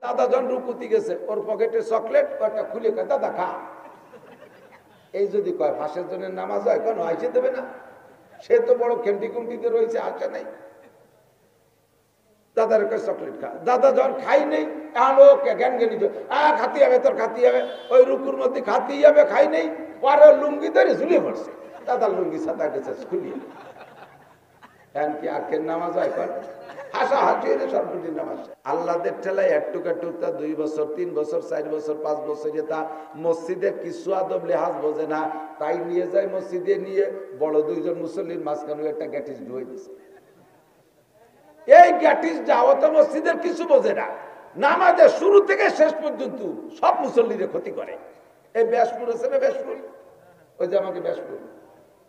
দাদা জন রুকুতি গেছে, ওর পকেটে চকলেট একটা খুলে কয় দাদা খা। এই যদি কয় ফাঁসের জন্য নামাজ হয়, কেন আইসে দেবে না? সে তো বড় খেমটি কুমটিতে রয়েছে, আসে নাই। দাদার কাছে চকলেট খা। দাদা যখন খাই নেই, জ্ঞান জ্ঞানী খাতি যাবে, তোর খাতি যাবে, ওই রুকুর মধ্যে খাতি যাবে, খাই নেই, পরে লুঙ্গি ধরে ঝুলিয়ে পড়ছে। দাদার লুঙ্গি সাদা গেছে খুলিয়ে। এখন কি আখের নামাজ হয়? হাসা হাসি সরকারি নামাজ। আল্লাহদের ঠেলায় একটু একটু 2 বছর 3 বছর 4 বছর 5 বছর তা মসজিদের কিছু আদব লেহাজ বোঝে না, তাই নিয়ে যায় মসজিদে, নিয়ে বড় 2 জন মুসল্লির মাঝখানে একটা গ্যাটিস ঢুয়ে দিছে। এই গ্যাটিস যাওয়া তো মসজিদের কিছু বোঝে না, নামাজের শুরু থেকে শেষ পর্যন্ত সব মুসল্লিদের ক্ষতি করে। এই ব্যাসপুর আছে না, ব্যাসপুর, ওই যে আমাকে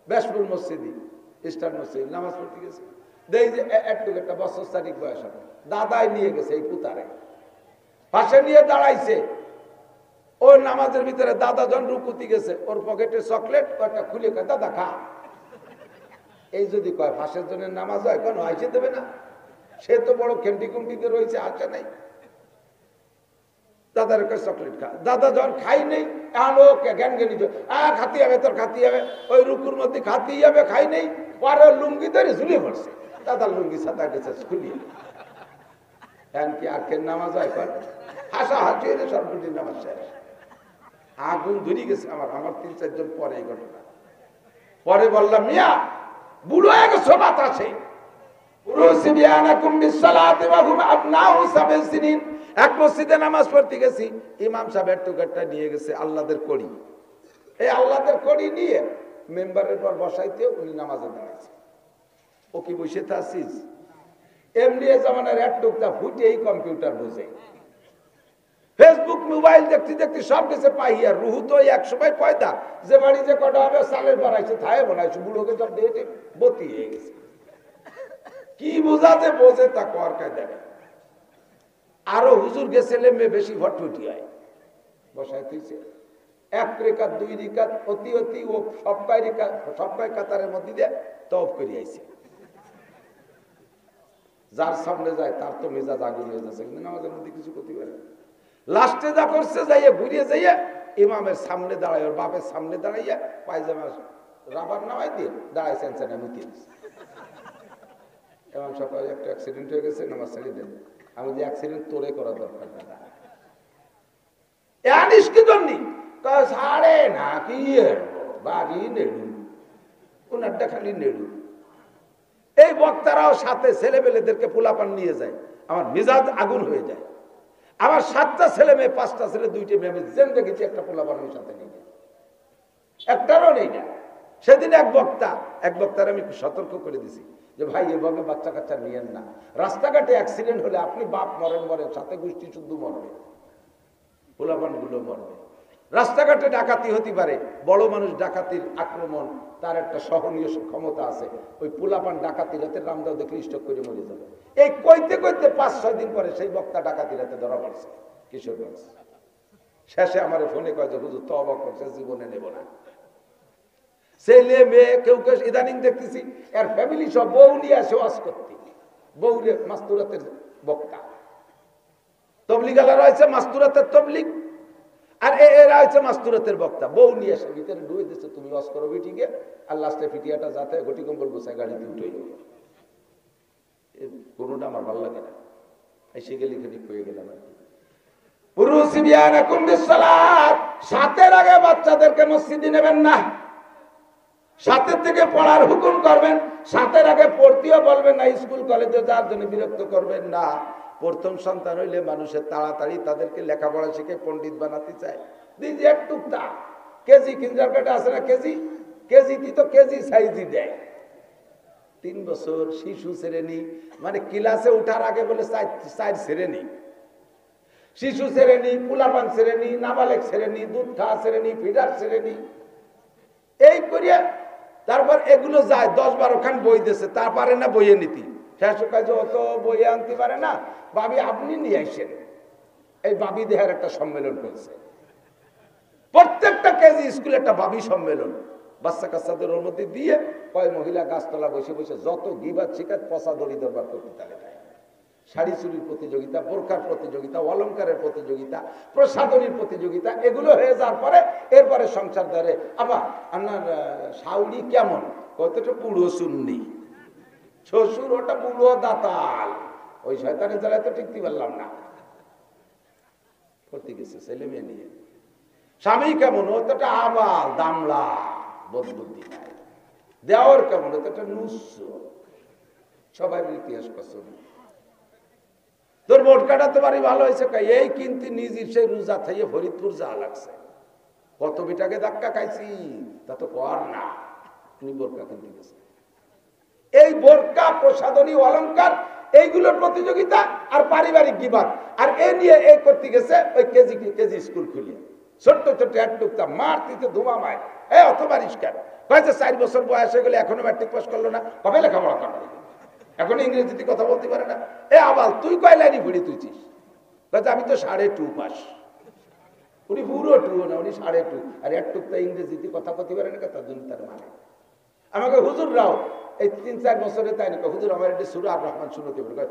ব্যাসপুর মসজিদই ইস্টার্ন মসজিদ নামাজ পড়তে গেছে, দেখি যে একটু একটা বছর তারিখ বয়স হবে, দাদাই নিয়ে গেছে এই পুতারে, পাশে নিয়ে দাঁড়াইছে। ওই নামাজের ভিতরে দাদা জন রুকুতি গেছে, ওর পকেটে চকলেট একটা খুলে কয় দাদা খা। এই যদি কয় ফাঁসের জন্য নামাজ হয়, কেন আইসে দেবে না? সে তো বড় খেমটি কুমটিতে রয়েছে, আসে নাই। দাদার কাছে চকলেট খা। দাদা যখন খাই নেই, জ্ঞান জ্ঞানী খাতি যাবে, তোর খাতি যাবে, ওই রুকুর মধ্যে খাতি যাবে, খাই নেই, পরে লুঙ্গি ধরে ঝুলিয়ে পড়ছে। দাদার লুঙ্গি সাদা গেছে খুলিয়ে। এখন কি আখের নামাজ হয়? হাসা হাসি সরকারি নামাজ শেষ। আগুন ধরে গেছে আমার 3-4 জন পরে এই ঘটনা। পরে বললাম, মিয়া বুড়ো এক সোবাত আছে, এক মসজিদে নামাজ পড়তে গেছি, ইমাম সাহেব টুকারটা নিয়ে গেছে আল্লাহদের কড়ি। এই আল্লাহদের কড়ি নিয়ে মেম্বারের পর বসাইতে উনি নামাজে দাঁড়াইছে। ও কি বসে থাকছিস? এমনি জামানার এক টুকটা ফুটে এই কম্পিউটার বোঝে, ফেসবুক মোবাইল দেখতে দেখতে সব কিছু পাইয়া। রুহু তো এক সময় পয়দা, যে বাড়ি যে কটা হবে সালের বানাইছে, থায়ে বানাইছে, বুড়োকে সব দেখে বতি হয়ে গেছে। কি বোঝাতে বোঝে তা কর কায়দা। আরো হুজুর গেছে মেয়ে বেশি ভটভটি হয়, বসাই তুইছে 1 রেখাত 2 রেখাত অতি অতি ও সবকাই কাতারের মধ্যে দিয়ে তওয়াফ করে আইছে। যার সামনে যায় তার তো মেজাজ আগুন হয়ে যাচ্ছে, কিন্তু আমাদের মধ্যে কিছু করতে পারে। লাস্টে যা করছে, যাইয়া ঘুরিয়ে যাইয়া ইমামের সামনে দাঁড়ায়, ওর বাপের সামনে দাঁড়াইয়া পায়জামা রাবার নামাই দিয়ে দাঁড়াইছেন মুতি দিচ্ছে। এবং সকালে একটা অ্যাক্সিডেন্ট হয়ে গেছে, নামাজ ছেড়ে দেন। আমি যে অ্যাক্সিডেন্ট তোরে করা দরকার না, জানিস কি জন্য সাড়ে না কি বাড়ি নেড়ু, ওনারটা খালি নেড়ু। এই বক্তারাও সাথে ছেলেমেয়েদেরকে পোলাপান নিয়ে যায়, আমার মেজাজ আগুন হয়ে যায়। আমার 7টা ছেলে মেয়ে, 5টা ছেলে, 2টে মেয়ে, আমি যেন দেখেছি একটা পোলাপান আমি সাথে নিয়ে যাই, একটারও নেই না। সেদিন এক বক্তার আমি সতর্ক করে দিছি যে ভাই এভাবে বাচ্চা কাচ্চা নিয়েন না, রাস্তাঘাটে অ্যাক্সিডেন্ট হলে আপনি বাপ মরেন, সাথে গোষ্ঠী শুদ্ধ মরবে, পোলাপান গুলো মরবে। রাস্তাঘাটে ডাকাতি হতে পারে, বড় মানুষ ডাকাতির আক্রমণ তার একটা সহনীয় ক্ষমতা আছে, ওই পোলাপান ডাকাতি রাতে রামদাও দেখলে স্টক করে মরে যাবে। এই কইতে কইতে 5-6 দিন পরে সেই বক্তা ডাকাতি রাতে ধরা পড়ছে কিশোরগঞ্জ। শেষে আমার ফোনে কয় যে হুজুর তওবা করছে, জীবনে নেব না। ছেলে মেয়ে কেউ কেউ ইদানিং দেখতেছি এর ফ্যামিলি সব বউ নিয়ে আসে ওয়াজ করতে, বউরে মাস্তুরাতের বক্তা, তবলিগালা রয়েছে মাস্তুরাতের তবলিগ, আর এরা হচ্ছে মাস্তুরাতের বক্তা। বউ নিয়ে আসে ভিতরে ঢুয়ে দিচ্ছে, তুমি ওয়াজ করো বিটিকে, আর লাস্টে ফিটিয়াটা যাতে ঘটি কম্বল গোছায় গাড়িতে উঠে কোনোটা আমার ভালো লাগে না। এসে গেলে খানিক হয়ে গেলাম আর কি। সাতের আগে বাচ্চাদেরকে মসজিদে নেবেন না, সাতের থেকে পড়ার হুকুম করবেন, সাতের আগে পড়তেও বলবেন না, স্কুল কলেজে যাওয়ার জন্য বিরক্ত করবেন না। প্রথম সন্তান হইলে মানুষের তাড়াতাড়ি তাদেরকে লেখাপড়া শিখে পণ্ডিত বানাতে চায়। দিদি একটুকটা কেজি কিন্ডারগার্টেন আছে না, কেজি তো কেজি সাইজই দেয়। 3 বছর শিশু শ্রেণী, মানে ক্লাসে উঠার আগে বলে 4 শ্রেণী, শিশু শ্রেণী, পোলাপান শ্রেণী, নাবালেক শ্রেণী, দুধ খাওয়া শ্রেণী, ফিডার শ্রেণী, এই করিয়া তারপর এগুলো যায়। 10-12 খান বই দিয়েছে, তা পারে না বইয়ে নীতি। শেষ কাজে অত বইয়ে আনতে পারে না, ভাবি আপনি নিয়ে আসেন। এই ভাবি দেহার একটা সম্মেলন করছে, প্রত্যেকটা কেজি স্কুলে একটা ভাবি সম্মেলন, বাচ্চা কাচ্চাদের ওর মধ্যে দিয়ে কয় মহিলা গাছতলা বসে বসে যত গিবাদ শিকার পচা দড়ি দরবার করতে তালে শাড়ি চুরির প্রতিযোগিতা, বোরকার প্রতিযোগিতা, অলংকারের প্রতিযোগিতা, প্রসাধনীর প্রতিযোগিতা, এগুলো হয়ে যাওয়ার পরে এরপরে সংসার ধরে আবার আপনার শাউরি কেমন, কতটা বুড়ো সুন্নি, শ্বশুর ওটা বুড়ো দাতাল, ওই শয়তানের জ্বালায় তো টিকতে পারলাম না, করতে গেছে ছেলে মেয়ে নিয়ে। স্বামী কেমন, ও তো একটা আবাল দামলা, বুদ্ধি নাই। দেওয়ার কেমন, ও তো একটা নুস্য, সবাই ইতিহাস পছন্দ। তোর বোট কাটাতে পারি ভালো হয়েছে, এই কিন্তু নিজের সেই রোজা থাইয়ে ফরিদপুর যা লাগছে, কত বিটাকে ধাক্কা খাইছি তা তো কর না, উনি বোরকা কিনতে গেছে। এই বোরকা, প্রসাধনী, অলংকার, এইগুলোর প্রতিযোগিতা আর পারিবারিক বিবাদ, আর এ নিয়ে এ করতে গেছে ওই কেজি স্কুল খুলিয়ে ছোট্ট ছোট্ট একটুকটা মারতে ধুমা মায়, এ অত বারিশ কেন, কয়েছে 4 বছর বয়স হয়ে গেলে এখনো ম্যাট্রিক পাস করলো না, কবে লেখাপড়া করবে, এখন ইংরেজিতে কথা বলতে পারে না। এ আবাল তুই কয় লাইনি ভুড়ি তুইছিস, আমি তো 2.5 পাস। উনি পুরো 2 না, উনি 2.5, আর একটুকটা ইংরেজিতে কথা বলতে পারে না, তার জন্য তার মানে। আমাকে হুজুর রাও এই 3-4 বছরে তাই না, হুজুর আমার একটি সূরা আর রহমান শুনতে পারে,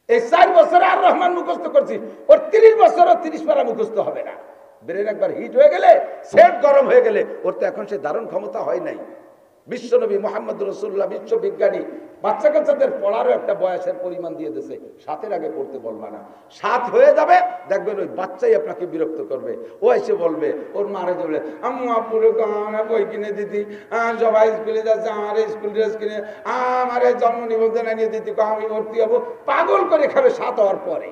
এই 4 বছরে আর রহমান মুখস্থ করছি, ওর 30 বছরও 30 পারা মুখস্থ হবে না। ব্রেন একবার হিট হয়ে গেলে, সেট গরম হয়ে গেলে, ওর তো এখন সে ধারণ ক্ষমতা হয় নাই। বিশ্বনবী মুহাম্মদ রাসূলুল্লাহ, বিশ্ববিজ্ঞানী, বাচ্চা কাচ্চাদের পড়ারও একটা বয়সের পরিমাণ দিয়ে দিয়েছে, 7-এর আগে পড়তে বলবা না। 7 হয়ে যাবে দেখবেন ওই বাচ্চাই আপনাকে বিরক্ত করবে, ও এসে বলবে, ওর মারে বলে আম্মু আপুরে বই কিনে দিতি, সবাই স্কুলে যাচ্ছে, আমার স্কুল ড্রেস কিনে, আমার জন্ম নিবন্ধন নিয়ে দিতি, আমি ভর্তি হবো, পাগল করে খাবে 7 হওয়ার পরে।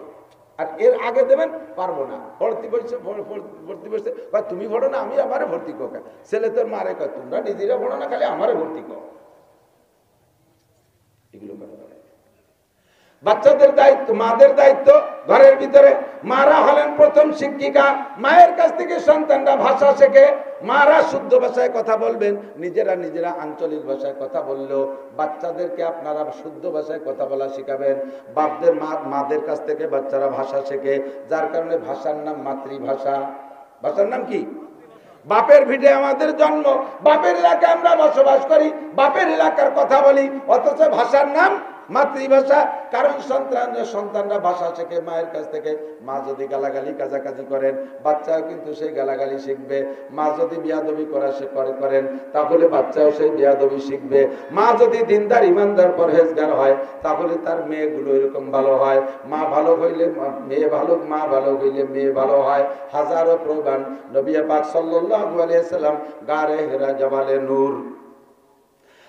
আর এর আগে দেবেন পারবো না, ভর্তি বসছে, তুমি ভরো না, আমি আমারে ভর্তি কর। ছেলে তোর মারে কয়, তোমরা নিজেরা ভরো না, খালি আমারে ভর্তি কর। এগুলো বাচ্চাদের দায়িত্ব, মাদের দায়িত্ব ঘরের ভিতরে। মারা হলেন প্রথম শিক্ষিকা, মায়ের কাছ থেকে সন্তানরা ভাষা শেখে। মারা শুদ্ধ ভাষায় কথা বলবেন, নিজেরা আঞ্চলিক ভাষায় কথা বললেও বাচ্চাদেরকে আপনারা শুদ্ধ ভাষায় কথা বলা শিখাবেন। বাপদের মাদের কাছ থেকে বাচ্চারা ভাষা শেখে, যার কারণে ভাষার নাম মাতৃভাষা। ভাষার নাম কি? বাপের ভিটে আমাদের জন্ম, বাপের এলাকায় আমরা বসবাস করি, বাপের এলাকার কথা বলি, অথচ ভাষার নাম মাতৃভাষা। কারণ সন্তানরা ভাষা শেখে মায়ের কাছ থেকে। মা যদি গালাগালি কাজাকাজি করেন, বাচ্চাও কিন্তু সেই গালাগালি শিখবে। মা যদি বিয়াদবি করেন, তাহলে বাচ্চাও সেই বিয়াদবি শিখবে। মা যদি দিনদার, ইমানদার, পরহেজগার হয়, তাহলে তার মেয়েগুলো এরকম ভালো হয়। মা ভালো হইলে মেয়ে ভালো, মা ভালো হইলে মেয়ে ভালো হয়। হাজারো প্রমাণ। নবী পাক সাল্লাল্লাহু আলাইহি ওয়াসাল্লাম গারে হেরা, জাবালে নূর,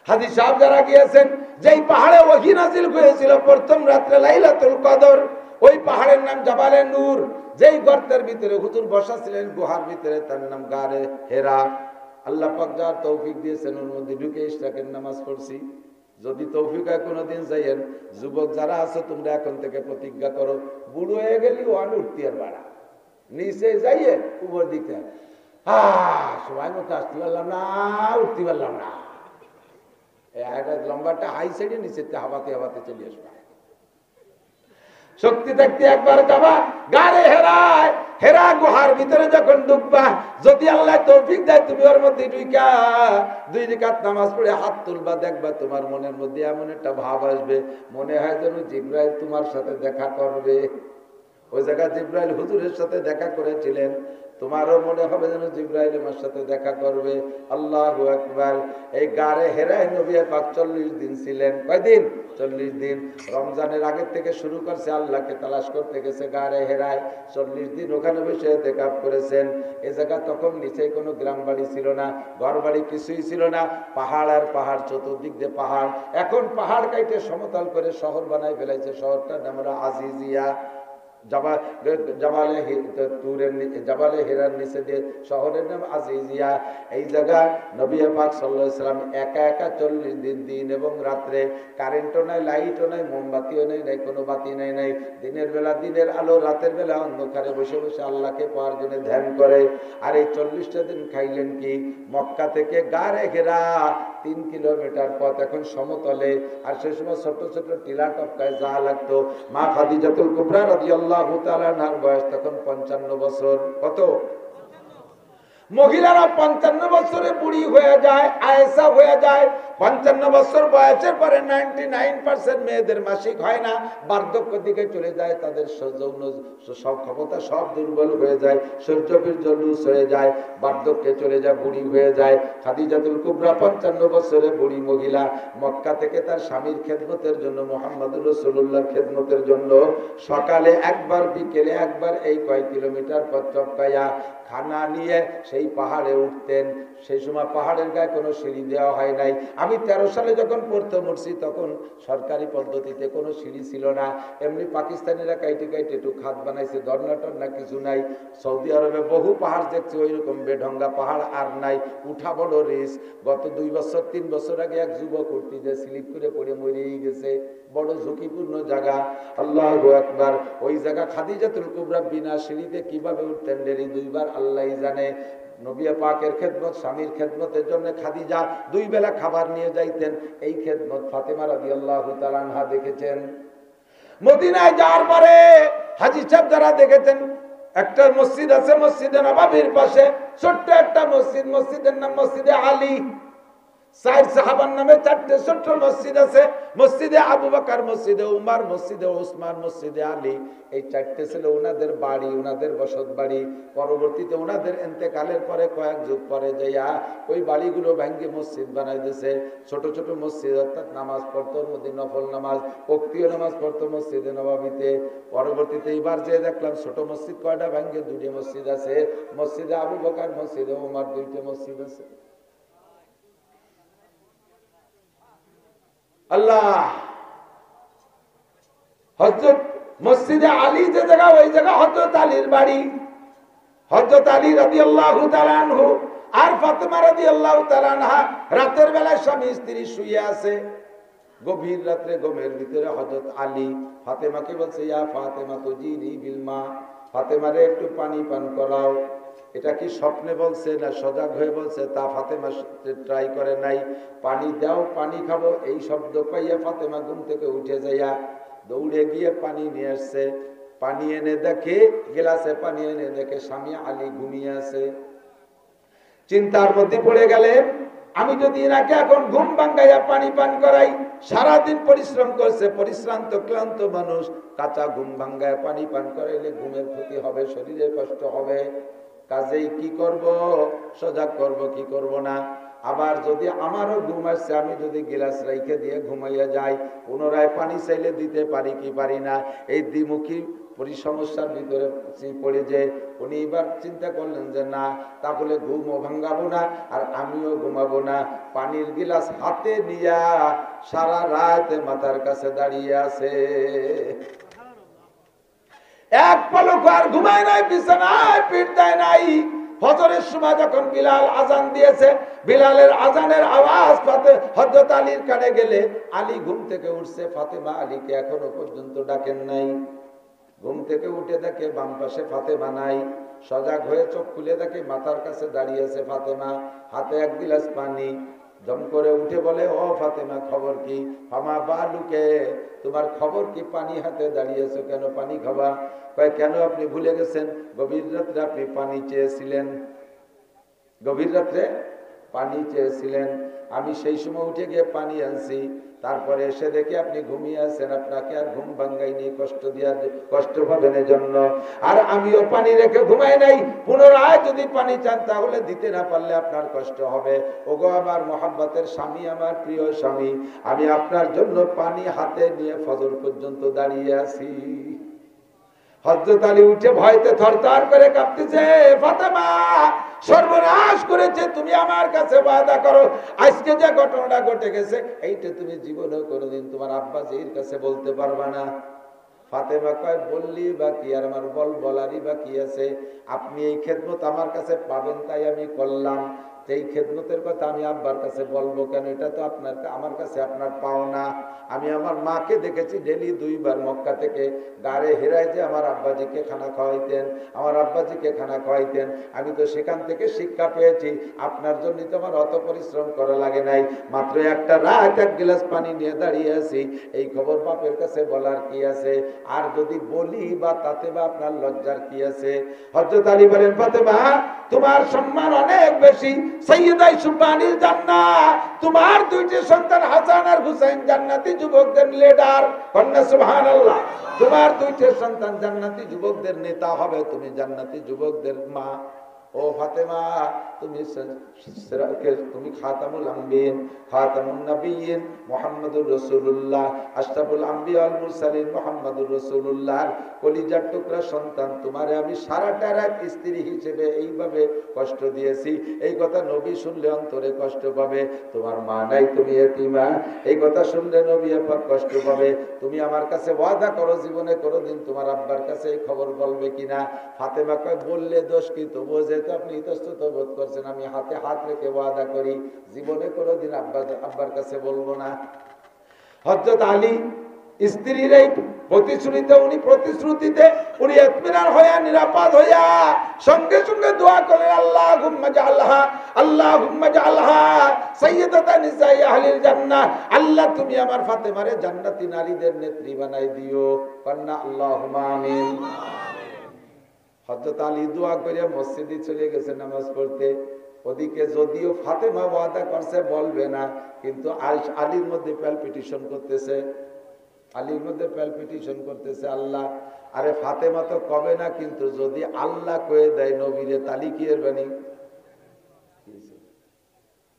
হাদিস সাহেব যারা গিয়েছেন, যেই পাহাড়ে ওহী নাযিল হয়েছিল প্রথম রাত্রে লাইলাতুল কদর, ওই পাহাড়ের নাম জাবালে নূর। যেই গর্তের ভিতরে হুজুর বসা ছিলেন, গুহার ভিতরে, তার নাম গারে হেরা। আল্লাহ পাক যার তৌফিক দিয়েছেন, ওর মধ্যে ঢুকে ইশরাকের নামাজ পড়ছি। যদি তৌফিক হয় কোনোদিন যাইয়েন, যুবক যারা আছে তোমরা এখন থেকে প্রতিজ্ঞা করো, বুড়ো হয়ে গেলি ওয়ান উঠতি আর বাড়া, নিচে যাইয়ে উপর দিকে সময় মতো আসতে পারলাম না, উঠতে পারলাম না, লম্বাটা হাই সাইডে, নিচে হাওয়াতে হাওয়াতে চলে আসবা। শক্তি থাকতে একবার যাবা গারে হেরায়, হেরা গুহার ভিতরে যখন ঢুকবা, যদি আল্লাহ তৌফিক দেয় তুমি ওর মধ্যে ঢুকা 2 রাকাত নামাজ পড়ে হাত তুলবা, দেখবা তোমার মনের মধ্যে এমন একটা ভাব আসবে, মনে হয় যেন জিবরাইল তোমার সাথে দেখা করবে। ওই জায়গায় জিবরাইল হুজুরের সাথে দেখা করেছিলেন, তোমারও মনে হবে যেন জিবরাইল আমার সাথে দেখা করবে। আল্লাহু আকবার। এই গারে হেরায় নবী পাক 40 দিন ছিলেন। কয়দিন? 40 দিন। রমজানের আগে থেকে শুরু করছে, আল্লাহকে তালাশ করতে গেছে গারে হেরায়। 40 দিন ওখানে বসে ইতিকাফ করেছেন। এই জায়গা তখন নিচে কোনো গ্রাম বাড়ি ছিল না, ঘর বাড়ি কিছুই ছিল না, পাহাড় আর পাহাড়, চতুর্দিক দিয়ে পাহাড়। এখন পাহাড় কাইটে সমতল করে শহর বানায় ফেলাইছে। শহরটার নাম হলো আজিজিয়া। জাবালে হেরার নিচে দিয়ে শহরের নাম আজিজিয়া। এই জায়গায় নবী পাক সাল্লাল্লাহু আলাইহি ওয়াসাল্লাম একা 40 দিন, দিন এবং রাত্রে, কারেন্টও নাই, লাইটও নাই, মোমবাতিও নেই, কোনো বাতি নাই। দিনের বেলা দিনের আলো, রাতের বেলা অন্ধকারে বসে বসে আল্লাহকে পাওয়ার জন্য ধ্যান করে। আর এই 40টা দিন খাইলেন কি? মক্কা থেকে গারে হেরা 3 কিলোমিটার পথ, এখন সমতলে। আর সেই সময় ছোট ছোট টিলা টপকায় যা লাগতো। মা খাদিজাতুল কুবরা রাদিয়াল্লাহু তাআলা আনহার বয়স তখন 55 বছর। কত? মহিলারা 55 বছরে বুড়ি হয়ে যায়, আয়েশা হয়ে যায় 55 বছর বয়সের পরে 99% মেয়েদের মাসিক হয় না, বার্ধক্য দিকে চলে যায়, তাদের যৌন সব ক্ষমতা সব দুর্বল হয়ে যায়, শৌর্যবীর্য লুজ হয়ে যায়, বার্ধক্যে চলে যায়, বুড়ি হয়ে যায়। খাদিজাতুল কুবরা 55 বছরের বুড়ি মহিলা, মক্কা থেকে তার স্বামীর খেদমতের জন্য, মুহাম্মদুর রাসূলুল্লাহর খেদমতের জন্য সকালে একবার বিকেলে একবার এই কয় কিলোমিটার পথ চক্কাইয়া খানা নিয়ে সেই পাহাড়ে উঠতেন। সেই সময় পাহাড়ের গায়ে কোনো সিঁড়ি দেওয়া হয় নাই। আমি 13 সালে যখন পড়তে উঠছি তখন সরকারি পদ্ধতিতে কোনো সিঁড়ি ছিল না, এমনি পাকিস্তানিরা কাইটে কাইটে একটু খাত বানাইছে, দরনাটর না কিছু নাই। সৌদি আরবে বহু পাহাড় দেখছি ওই রকম বেঢঙ্গা পাহাড় আর নাই, উঠা বড় রিস্ক। গত 2 বছর 3 বছর আগে এক যুবক উঠতে যে স্লিপ করে পড়ে মরেই গেছে, বড় ঝুঁকিপূর্ণ জায়গা। আল্লাহু আকবার। ওই জায়গা খাদিজাতুল কুবরা বিনা সিঁড়িতে কিভাবে উঠতেন ডেলি 2 বার আল্লাহই জানে। নবী পাকের খেদমত, স্বামীর খেদমতের জন্য খাদিজা 2 বেলা খাবার নিয়ে যাইতেন। এই খেদমত ফাতেমা রাদিয়াল্লাহু তাআলা আনহা দেখেছেন। মদিনায় যাওয়ার পরে হাজী সাহেব যারা দেখেছেন, একটা মসজিদ আছে মসজিদে নববীর পাশে, ছোট্ট একটা মসজিদ, মসজিদের নাম মসজিদে আলী। 4 সাহাবার নামে 4টে ছোট্ট মসজিদ আছে, মসজিদে আবু বকর, মসজিদে উমর, মসজিদে ওসমান, মসজিদে আলী। এই 4টে ছিল ওনাদের বাড়ি, ওনাদের বসত বাড়ি। পরবর্তীতে ওনাদের ইন্তেকালের পরে কয়েক যুগ পরে যাইয়া ওই বাড়িগুলো ভেঙে মসজিদ বানাই দিয়েছে। ছোট ছোট মসজিদ, অর্থাৎ নামাজ পড়তো, মধ্যে নফল নামাজ, ওক্তীয় নামাজ পড়তো মসজিদে নববীতে। পরবর্তীতে এবার যে দেখলাম ছোট মসজিদ কয়টা ভেঙে 2টে মসজিদ আছে, মসজিদে আবু বকর, মসজিদে উমর, 2টে মসজিদ আছে। আল্লাহ, হযরত মসজিদে আলী যে জায়গা, ওই জায়গা হযরত আলীর বাড়ি। হযরত আলী রাদিয়াল্লাহু তাআলা আনহু আর ফাতেমা রাদিয়াল্লাহু তাআলা আনহা রাতের বেলায় স্বামী স্ত্রী শুয়ে আছে। গভীর রাতে ঘুমের ভিতরে হযরত আলী ফাতেমাকে বলছে, ইয়া ফাতেমা তুজিনি বিল মা, ফাতেমারে একটু পানি পান করাও। এটা কি স্বপ্নে বলছে না সজাগ হয়ে বলছে তা ফাতেমা ট্রাই করে নাই। পানি দাও, পানি খাবো, এই শব্দ পাইয়া ফাতেমা ঘুম থেকে উঠে যাইয়া দৌড়ে গিয়ে পানি নিয়ে আসছে। পানি এনে দেখে, গ্লাসে পানি এনে দেখে স্বামী আলী ঘুমিয়ে আছে। চিন্তার মধ্যে পড়ে গেলেন, আমি যদি এনাকে এখন ঘুম ভাঙ্গাইয়া পানি পান করাই, সারাদিন পরিশ্রম করছে, পরিশ্রান্ত ক্লান্ত মানুষ, কাঁচা ঘুম ভাঙ্গায় পানি পান করাইলে ঘুমের ক্ষতি হবে, শরীরে কষ্ট হবে। কাজেই কি করব, সজাগ করব কি করব না। আবার যদি আমারও ঘুম আসছে, আমি যদি গিলাস রাইখে দিয়ে ঘুমাইয়া যাই, পুনরায় পানি চাইলে দিতে পারি কি পারি না, এই দ্বিমুখী সমস্যার ভিতরে পড়ে যে উনি এবার চিন্তা করলেন যে না, তাহলে ঘুমও ভাঙ্গাবো না আর আমিও ঘুমাবো না। পানির গিলাস হাতে নিয়া সারা রাত মাথার কাছে দাঁড়িয়ে আছে, এক পলক আর ঘুমায় নাই, বিছানায় পিঠ দেয় নাই। ফজরের সময় যখন বিলাল আজান দিয়েছে, বিলালের আজানের আওয়াজ হযরত আলীর কানে গেলে আলী ঘুম থেকে উঠছে, ফাতেমা আলীকে এখনো পর্যন্ত ডাকেন নাই। ঘুম থেকে উঠে দেখে বাম পাশে ফাতেমা নাই। সজাগ হয়ে চোখ খুলে দেখে মাথার কাছে দাঁড়িয়েছে ফাতেমা, হাতে এক গিলাস পানি। দম করে উঠে বলে, ও ফাতেমা, খবর কি? ফামা বালুকে, তোমার খবর কি? পানি হাতে দাঁড়িয়েছো কেন? পানি খাবা? কয়, কেন আপনি ভুলে গেছেন? গভীর রাত্রে আপনি পানি চেয়েছিলেন, গভীর রাত্রে পানি চেয়েছিলেন, আমি সেই সময় উঠে গিয়ে পানি আনছি, তারপরে এসে দেখি আপনি ঘুমিয়ে আছেন, আপনাকে আর ঘুম ভাঙ্গাইনি, কষ্ট পাবেন এজন্য। আর আমিও পানি রেখে ঘুমাই নাই, পুনরায় যদি পানি চান তাহলে দিতে না পারলে আপনার কষ্ট হবে। ওগো আমার মহাব্বতের স্বামী, আমার প্রিয় স্বামী, আমি আপনার জন্য পানি হাতে নিয়ে ফজর পর্যন্ত দাঁড়িয়ে আছি। হযরত আলী উঠে ভয়তে থরথর করে কাঁপতেছে, ফাতেমা সর্বনাশ করেছে, তুমি আমার কাছে ওয়াদা করো, আজকে যে ঘটনাটা ঘটে গেছে এইটা তুমি জীবনেও কোনোদিন তোমার আব্বাজির কাছে বলতে পারবা না। ফাতেমা কয়, বললি বা কি, আর আমার বলারই বা কি আছে? আপনি এই খেদমত আমার কাছে পাবেন তাই আমি করলাম, এই খেদমতের কথা আমি আব্বার কাছে বলবো কেন? এটা তো আমার কাছে আপনার পাওনা। আমি আমার মাকে দেখেছি ডেলি 2 বার মক্কা থেকে গাড়ে হেরায় যে আমার আব্বাজিকে খানা খাওয়াইতেন, আমার আব্বাজিকে খানা খাওয়াইতেন। আমি তো সেখান থেকে শিক্ষা পেয়েছি, আপনার জন্য তো আমার অত পরিশ্রম করা লাগে নাই, মাত্র একটা রাত 1 গ্লাস পানি নিয়ে দাঁড়িয়ে আছি, এই খবর বাপের কাছে বলার কি আছে? আর যদি বলি বা তাতে বা আপনার লজ্জার কি আছে? হযরত আলী বলেন, ফাতেমা তোমার সম্মান অনেক বেশি, সাইয়্যিদা সুবহানিল জান্নাহ, তোমার দুইটি সন্তান হাসান আর হুসাইন জান্নাতি যুবকদের লিডার। কন্যা সুবহানাল্লাহ। তোমার দুইটি সন্তান জান্নাতি যুবকদের নেতা হবে, তুমি জান্নাতি যুবকদের মা। ও ফাতেমা, তুমি খাতামুল আম্বিয়িন, খাতামুন নবিয়্যিন, মুহাম্মাদুর রাসূলুল্লাহ, আশরাফুল আম্বিয়া ওয়াল মুরসালিন মুহাম্মাদুর রাসূলুল্লাহ কলিজার টুকরা সন্তান। তোমারে আমি সারাটা রাত স্ত্রী হিসেবে এইভাবে কষ্ট দিয়েছি, এই কথা নবী শুনলে অন্তরে কষ্ট পাবে। তোমার মা নাই, তুমি এতিমা, এই কথা শুনলে নবী পাক কষ্ট পাবে। তুমি আমার কাছে ওয়াদা করো, জীবনে কোনোদিন তোমার আব্বার কাছে এই খবর বলবে কিনা। ফাতেমা কয়, বললে দোষ কি, তবুও যেহেতু আপনি ইতস্তত বোধ করছেন, আমি হাতে হাত রেখে ওয়াদা করি জীবনে কোনোদিন আব্বার কাছে বলবো না। হযরত আলী স্ত্রীর এই প্রতিশ্রুতিতে উনি ইতমিনান হইয়া, নিরাপদ হইয়া সঙ্গে সঙ্গে দোয়া করেন, আল্লাহুম্মা জাআলহা, আল্লাহুম্মা জাআলহা সাইয়্যিদাতা নিসাই আহলিল জান্নাহ। আল্লাহ তুমি আমার ফাতেমারে জান্নাতি নারীদের নেত্রী বানাই দিও। কন্যা আল্লাহুম্মা আমিন। হযরত আলী দোয়া করে মসজিদে চলে গেছে নামাজ পড়তে। ওদিকে যদিও ফাতেমা ওয়াদা করছে বলবে না, কিন্তু আলীর মধ্যে প্যালপিটেশন করতেছে, আলীর মধ্যে প্যালপিটেশন করতেছে। আল্লাহ, আরে ফাতেমা তো কবে না, কিন্তু যদি আল্লাহ কয়ে দেয় নবীরে, তালি কি এর বাণী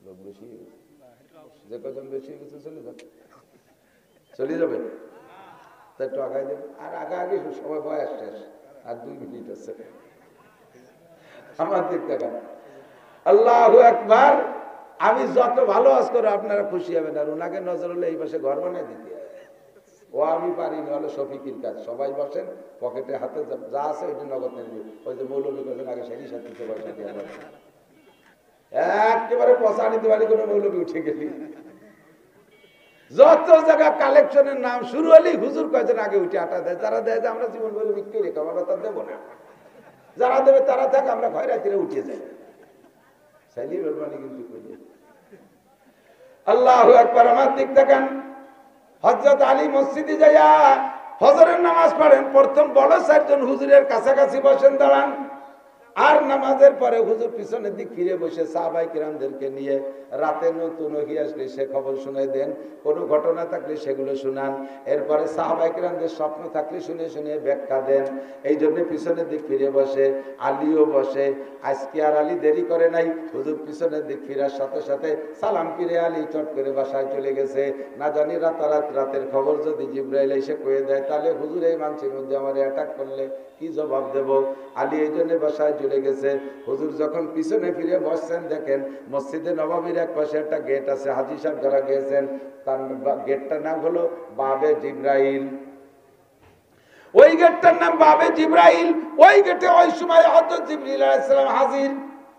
লোক বেশি যে কজন বেশি গেছে চলে যাবে, তা একটু আগাই দেবে। আর আগে সবাই বয়স শেষ, আর 2 মিনিট আছে। আমার দিক থেকে আল্লাহু আকবার। আমি যত ভালো আজ করে আপনারা খুশি হবেন, আর ওনাকে নজর হলে এই পাশে ঘর বানাই দিতে। ও আমি পারি না, হলে শফিকির কাজ। সবাই বসেন, পকেটে হাতে যা আছে ওইটা নগদ নেবে। ওই যে মৌলবী করছেন আগে সেই সাথে একেবারে পচা নিতে পারি, কোনো মৌলবী উঠে গেলি। যত জায়গা কালেকশনের নাম শুরু হলেই হুজুর কয়েকজন আগে উঠে আটা দেয়। যারা দেয় যে আমরা জীবন বলে বিক্রি রেখে আমরা তার দেবো না, যারা দেবে তারা থাকে, আমরা খয়রাতিরে উঠে যাই। আল্লাহু আকবার। আমার দিক দেখেন, হযরত আলী মসজিদে যাইয়া ফজরের নামাজ পড়েন। প্রথম বড় 4 জন হুজুরের কাছাকাছি বসেন, দাঁড়ান। আর নামাজের পরে হুজুর পিছনের দিক ফিরে বসে সাহাবায়ে কিরামদেরকে নিয়ে রাতে নতুন ওহী আসলে সে খবর শুনাই দেন, কোনো ঘটনা থাকলে সেগুলো শুনান। এরপরে সাহাবায়ে কিরামদের স্বপ্ন থাকলে শুনে শুনে ব্যাখ্যা দেন। এই জন্য পিছনের দিক ফিরে বসে, আলীও বসে। আজকে আর আলী দেরি করে নাই, হুজুর পিছনের দিক ফিরার সাথে সাথে সালাম ফিরে আলী চট করে বাসায় চলে গেছে। না জানি রাতের খবর যদি জিবরাইল এসে কয়ে দেয়, তাহলে হুজুর এই মানুষের মধ্যে আমার অ্যাটাক করলে কি জবাব দেব। আলী এই জন্য বাসায় চলে গেছে। হুজুর যখন পিছনে ফিরে বসছেন, দেখেন মসজিদে নববীর এক পাশে একটা গেট আছে। হাজী সাহেব যারা গিয়েছেন, তার গেটটার নাম হলো বাবে জিবরাইল। ওই গেটটার নাম বাবে জিবরাইল। ওই গেটে ওই সময় হযরত জিবরিল আলাইহিস সালাম হাজির।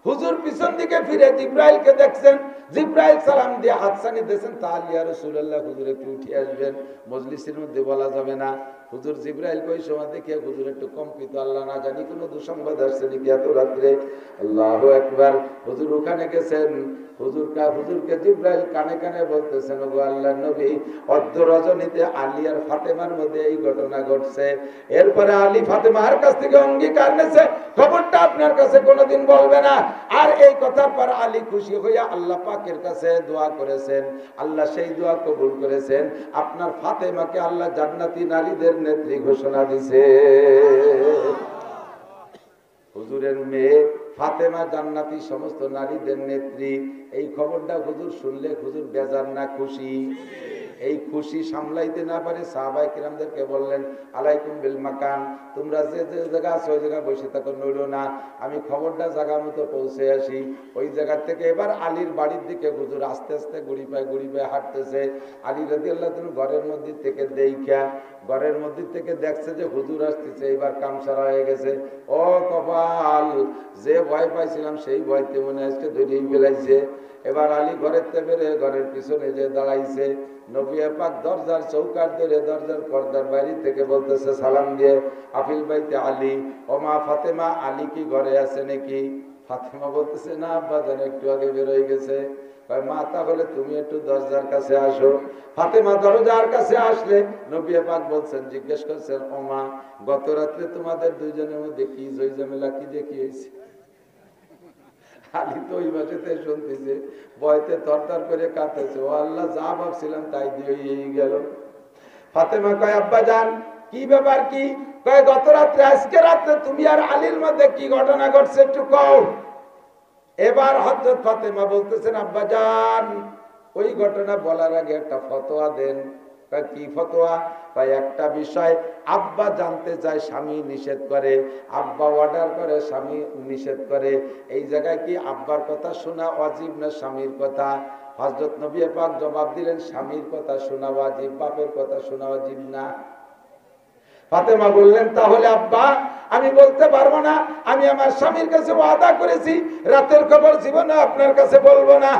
হুজুর পিছন দিকে ফিরে জিবরাইলকে দেখছেন। জিবরাইল সালাম দিয়ে হাতছানি দিয়েছেন, তাহলে ইয়া রাসূলুল্লাহ হুজুর একটু উঠে আসবেন, মজলিসের মধ্যে বলা যাবে না। হুজুর জিবরাইল কই সময় দেখে হুজুর একটু কম্পিত, আল্লাহ না জানি কোনো দুঃসংবাদ আসছে নাকি এত রাত্রে। আল্লাহু আকবার। হুজুর ওখানে গেছেন। হুজুরকে জিবরাইল কানে কানে বলতেছেন, ওগো আল্লাহর নবী, অর্ধ রজনীতে আলী আর ফাতেমার মধ্যে এই ঘটনা ঘটছে। এরপরে আলী ফাতেমার কাছ থেকে অঙ্গীকার নিয়েছে, খবরটা আপনার কাছে কোনোদিন বলবে না। আর এই কথার পর আলী খুশি হইয়া আল্লাহ পাকের কাছে দোয়া করেছেন। আল্লাহ সেই দোয়া কবুল করেছেন। আপনার ফাতেমাকে আল্লাহ জান্নাতি নারীদের নেত্রী ঘোষণা দিছে। হুজুরের মেয়ে ফাতেমা জান্নাতি সমস্ত নারীদের নেত্রী। এই খবরটা হুজুর শুনলে হুজুর বেজার না খুশি? এই খুশি সামলাইতে না পারে সাহাবায়ে কিরামদেরকে বললেন, আলাইকুম বিল মাকান, তোমরা যে যে জায়গা আছে ওই জায়গায় বসে থাকো, নড়ো না, আমি খবরটা জায়গা মতো পৌঁছে আসি। ওই জায়গা থেকে এবার আলীর বাড়ির দিকে হুজুর আস্তে আস্তে গুড়ি পায়ে হাঁটতেছে। আলী রাদিয়াল্লাহু তাআলা ঘরের মধ্যে থেকে ঘরের মধ্যে থেকে দেখছে যে হুজুর আসতেছে, এবার কাম সারা হয়ে গেছে। ও কপাল, যে ভয় পাইছিলাম সেই ভয়তে মনে আজকে ধরিয়ে ফেলাইছে। এবার আলী ঘরের থেকে ঘরের পিছনে যে দাঁড়াইছে, নবী পাক দরজার চৌকাঠ ধরে দরজার পর্দার বাইরে থেকে বলতেছে সালাম দিয়ে, আফিল বাইতে আলী, ও মা ফাতেমা, আলী কি ঘরে আছে নাকি? ফাতেমা বলতেছে, না আব্বা জান একটু আগে বেরোয় গেছে। মা তাহলে তুমি একটু দরজার কাছে আসো। ফাতেমা দরজার কাছে আসলে নবী পাক বলছেন, জিজ্ঞেস করছেন, ও মা, গত রাত্রে তোমাদের দুইজনের মধ্যে কি জয় ঝামেলা, কি যে কি হয়েছে? আলী তো ওই মাসেতে শুনতেছে, ভয়তে থরথর করে কাঁদতেছে, ও আল্লাহ যা ভাবছিলাম তাই দিয়ে গেল। ফাতেমা কয় আব্বা জান কি ব্যাপার, কি কয় গত রাত্রে আজকে রাত্রে তুমি আর আলীর মধ্যে কি ঘটনা ঘটছে একটু কও। এবার হযরত ফাতেমা বলতেছেন আব্বা জান ওই ঘটনা বলার আগে একটা ফতোয়া দেন। কি ফতোয়া? একটা বিষয় আব্বা জানতে চায়, স্বামী নিষেধ করে, আব্বা অর্ডার করে, স্বামী নিষেধ করে, এই জায়গায় কি আব্বার কথা শোনা ওয়াজিব না স্বামীর কথা? হযরত নবী পাক জবাব দিলেন স্বামীর কথা শোনা ওয়াজিব, বাপের কথা শোনা ওয়াজিব না। ফাতেমা বললেন তাহলে আব্বা আমি বলতে পারবো না, আমি আমার স্বামীর কাছে ওয়াদা করেছি রাতের খবর জীবনে আপনার কাছে বলবো না।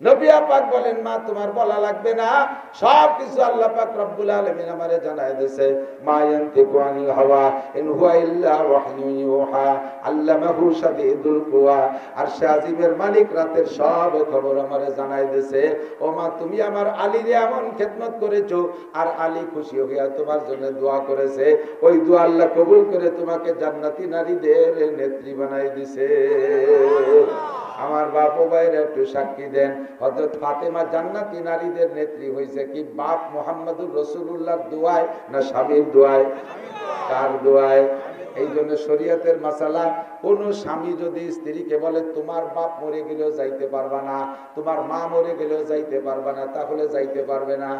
নবী পাক বলেন মা তোমার বলা লাগবে না, সবকিছু আল্লাহ পাক রব্বুল আলামিন আমারে জানায় দিয়েছে। মা ইয়ানতিকু আনিল হাওয়া ইন হুয়া ইল্লা ওয়াহয়ুন ইউহা আল্লামাহু শাদীদুল কুওয়া। আরশে আজিমের মালিক রাতের সব খবর আমারে জানায় দিয়েছে। ও মা তুমি আমার আলীর এমন খেদমত করেছো, আর আলী খুশি হইয়া তোমার জন্য দোয়া করেছে, ওই দোয়া আল্লাহ কবুল করে তোমাকে জান্নাতি নারীদের নেত্রী বানাই দিয়েছে। আমার বাপ ভাইরা একটু সাক্ষী দেন, হযরত ফাতেমা জান্নাতি নারীদের নেত্রী হয়েছে কি বাপ মুহাম্মদুর রাসূলুল্লাহর দোয়ায় না স্বামীর দোয়ায়? কার দোয়ায়? এই জন্য শরীয়তের মাসালা, কোন স্বামী যদি স্ত্রীকে বলে তোমার বাপ মরে গেলেও যাইতে পারবা না, তোমার মা মরে গেলেও যাইতে পারবা না, তাহলে যাইতে পারবে না।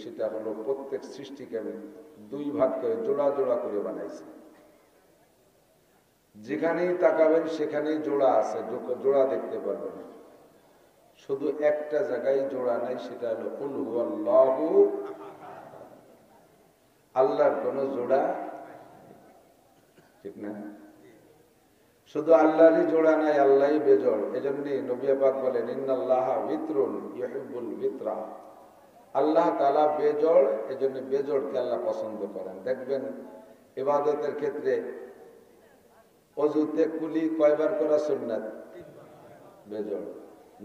সেটা হলো প্রত্যেক সৃষ্টিকে দুই ভাগ করে জোড়া জোড়া করে বানাইছে। যেখানেই তাকাবেন সেখানেই জোড়া আছে, জোড়া দেখতে পারবেন। শুধু একটা জায়গায় জোড়া নাই, সেটা হলো কুল হুয়াল্লাহু, আল্লাহর কোন জোড়া, ঠিক না? শুধু আল্লাহরই জোড়া নাই, আল্লাহই বেজোড়। এজন্যই নবী পাক বলেন ইন্নাল্লাহা বিত্রুন ইউহিব্বুল বিত্রা, আল্লাহ তাআলা বেজোড়, এজন্য বেজোড়কে আল্লাহ পছন্দ করেন। দেখবেন ইবাদতের ক্ষেত্রে অজুতে কুলি কয়বার করা সুন্নাত? বেজোড়।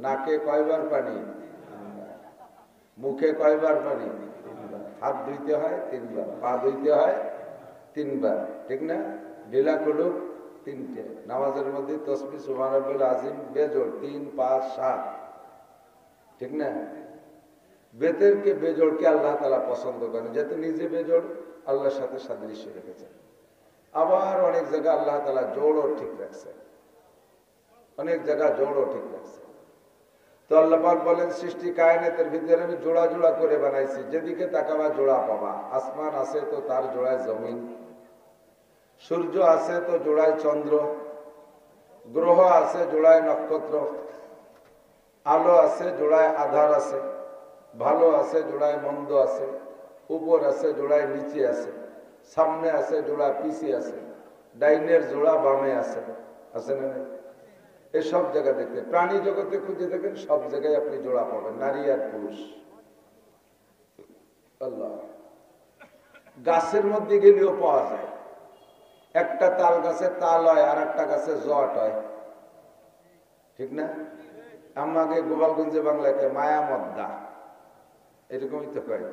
নাকে কয়বার পানি? মুখে কয়বার পানি? হাত ধুইতে হয় 3 বার, পা ধুইতে হয় 3 বার, ঠিক না? ঢিলা কুলুক 3টে। নামাজের মধ্যে তাসবিহ সুবহানাল্লাহিল আযীম বেজোড় 3, 5, 7, ঠিক না? বেতেরকে বেজোড়কে আল্লাহ তাআলা পছন্দ করেন, যেহেতু নিজে বেজোড় আল্লাহর সাথে সাদৃশ্য রেখেছেন। আবার অনেক জায়গা আল্লাহ তাআলা জোড়ও ঠিক রাখছে, অনেক জায়গা জোড়ও ঠিক রাখছে। তো আল্লাহ পাক বলেন সৃষ্টি কায়নাতের ভিতরে আমি জোড়া জোড়া করে বানাইছি, যেদিকে তাকাবা জোড়া পাবা। আসমান আছে তো তার জোড়ায় জমিন, সূর্য আছে তো জোড়ায় চন্দ্র, গ্রহ আছে জোড়ায় নক্ষত্র, আলো আছে জোড়ায় আধার আছে, ভালো আছে জোড়ায় মন্দ আছে, উপর আছে জোড়ায় নিচে আছে, সামনে আছে জোড়া পিছিয়ে আছে, ডাইনের জোড়া বামে আছে, আছে না? এই সব জায়গা দেখতে প্রাণী জগতে খুঁজে দেখেন, সব জায়গায় আপনি জোড়া পাবেন, নারী আর পুরুষ। আল্লাহ গাছের মধ্যে গেলেও পাওয়া যায়, একটা তাল গাছে তাল হয় আর একটা গাছে জট হয়, ঠিক না? আমাকে গোপালগঞ্জে বাংলাতে মায়া মদ্দা এরকমই তো কয়,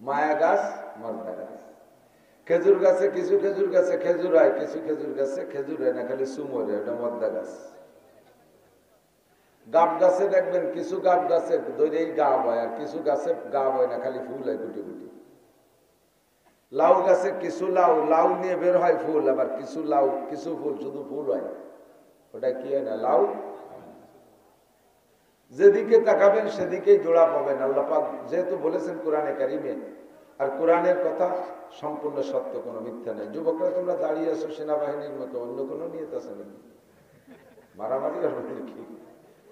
মায়া গাছ মদ্দা গাছ। খেজুর গাছে কিছু খেজুর গাছে খেজুর হয়, কিছু খেজুর গাছে খেজুর হয় না, খালি সুমরে, ওটা মদ্দা গাছ। গাব গাছে দেখবেন কিছু গাব গাছে দৈরেই গাব হয়, আর কিছু গাছে গাব হয় না, খালি ফুল হয় গুটি গুটি। লাউ গাছে কিছু লাউ লাউ নিয়ে বের হয় ফুল, আবার কিছু লাউ কিছু ফুল শুধু ফুল হয়, ওটা কি হয় না, লাউ। যেদিকে তাকাবেন সেদিকেই জোড়া পাবেন। আল্লাহ পাক যেহেতু বলেছেন কোরআনে কারিমে, আর কোরআনের কথা সম্পূর্ণ সত্য, কোনো মিথ্যা নেই। যুবকরা তোমরা দাঁড়িয়ে আছো সেনাবাহিনীর মতো, অন্য কোনো নিয়ত আছে নাকি? মারামারি কি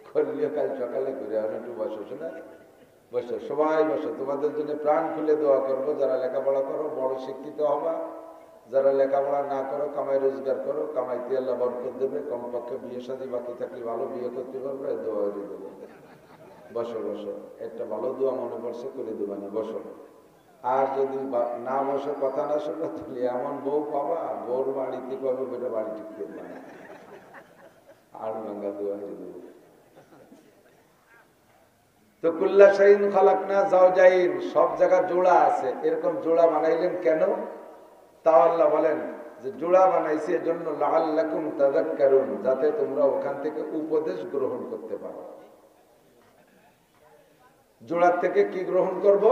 করলে কাল সকালে করে আর একটু বসো, শোনা বসো, সবাই বসো, তোমাদের জন্য প্রাণ খুলে দোয়া করবো। যারা লেখাপড়া করো বড় শিক্ষিত হবা, যারা লেখাপড়া না করো কামাই রোজগার করো, কামাইতে আল্লাহ বরকত দেবে। কমপক্ষে বিয়ে শাদী বাকি থাকলে ভালো বিয়ে করতে পারবে, দোয়া করে দেবো। বসো বসো, একটা ভালো দোয়া মনে পড়ছে করে দেবা না, বসো। আর যদি না বসে কথা না শোনো তাহলে এমন বউ পাবা, বউর বাড়িতে পাবো বেটা বাড়ি টিকতে পারে, আর ভাঙ্গা দোয়া করে দেবো। তো কুল্লা শাইইন খালাকনা যাওজাইন, সব জায়গা জোড়া আছে। এরকম জোড়া বানাইলেন কেন? তাও আল্লাহ বলেন যে জোড়া বানাইছে এজন্য লাআল্লাকুম তাযাক্কারুন, যাতে তোমরা ওখান থেকে উপদেশ গ্রহণ করতে পারো। জোড়ার থেকে কি গ্রহণ করব?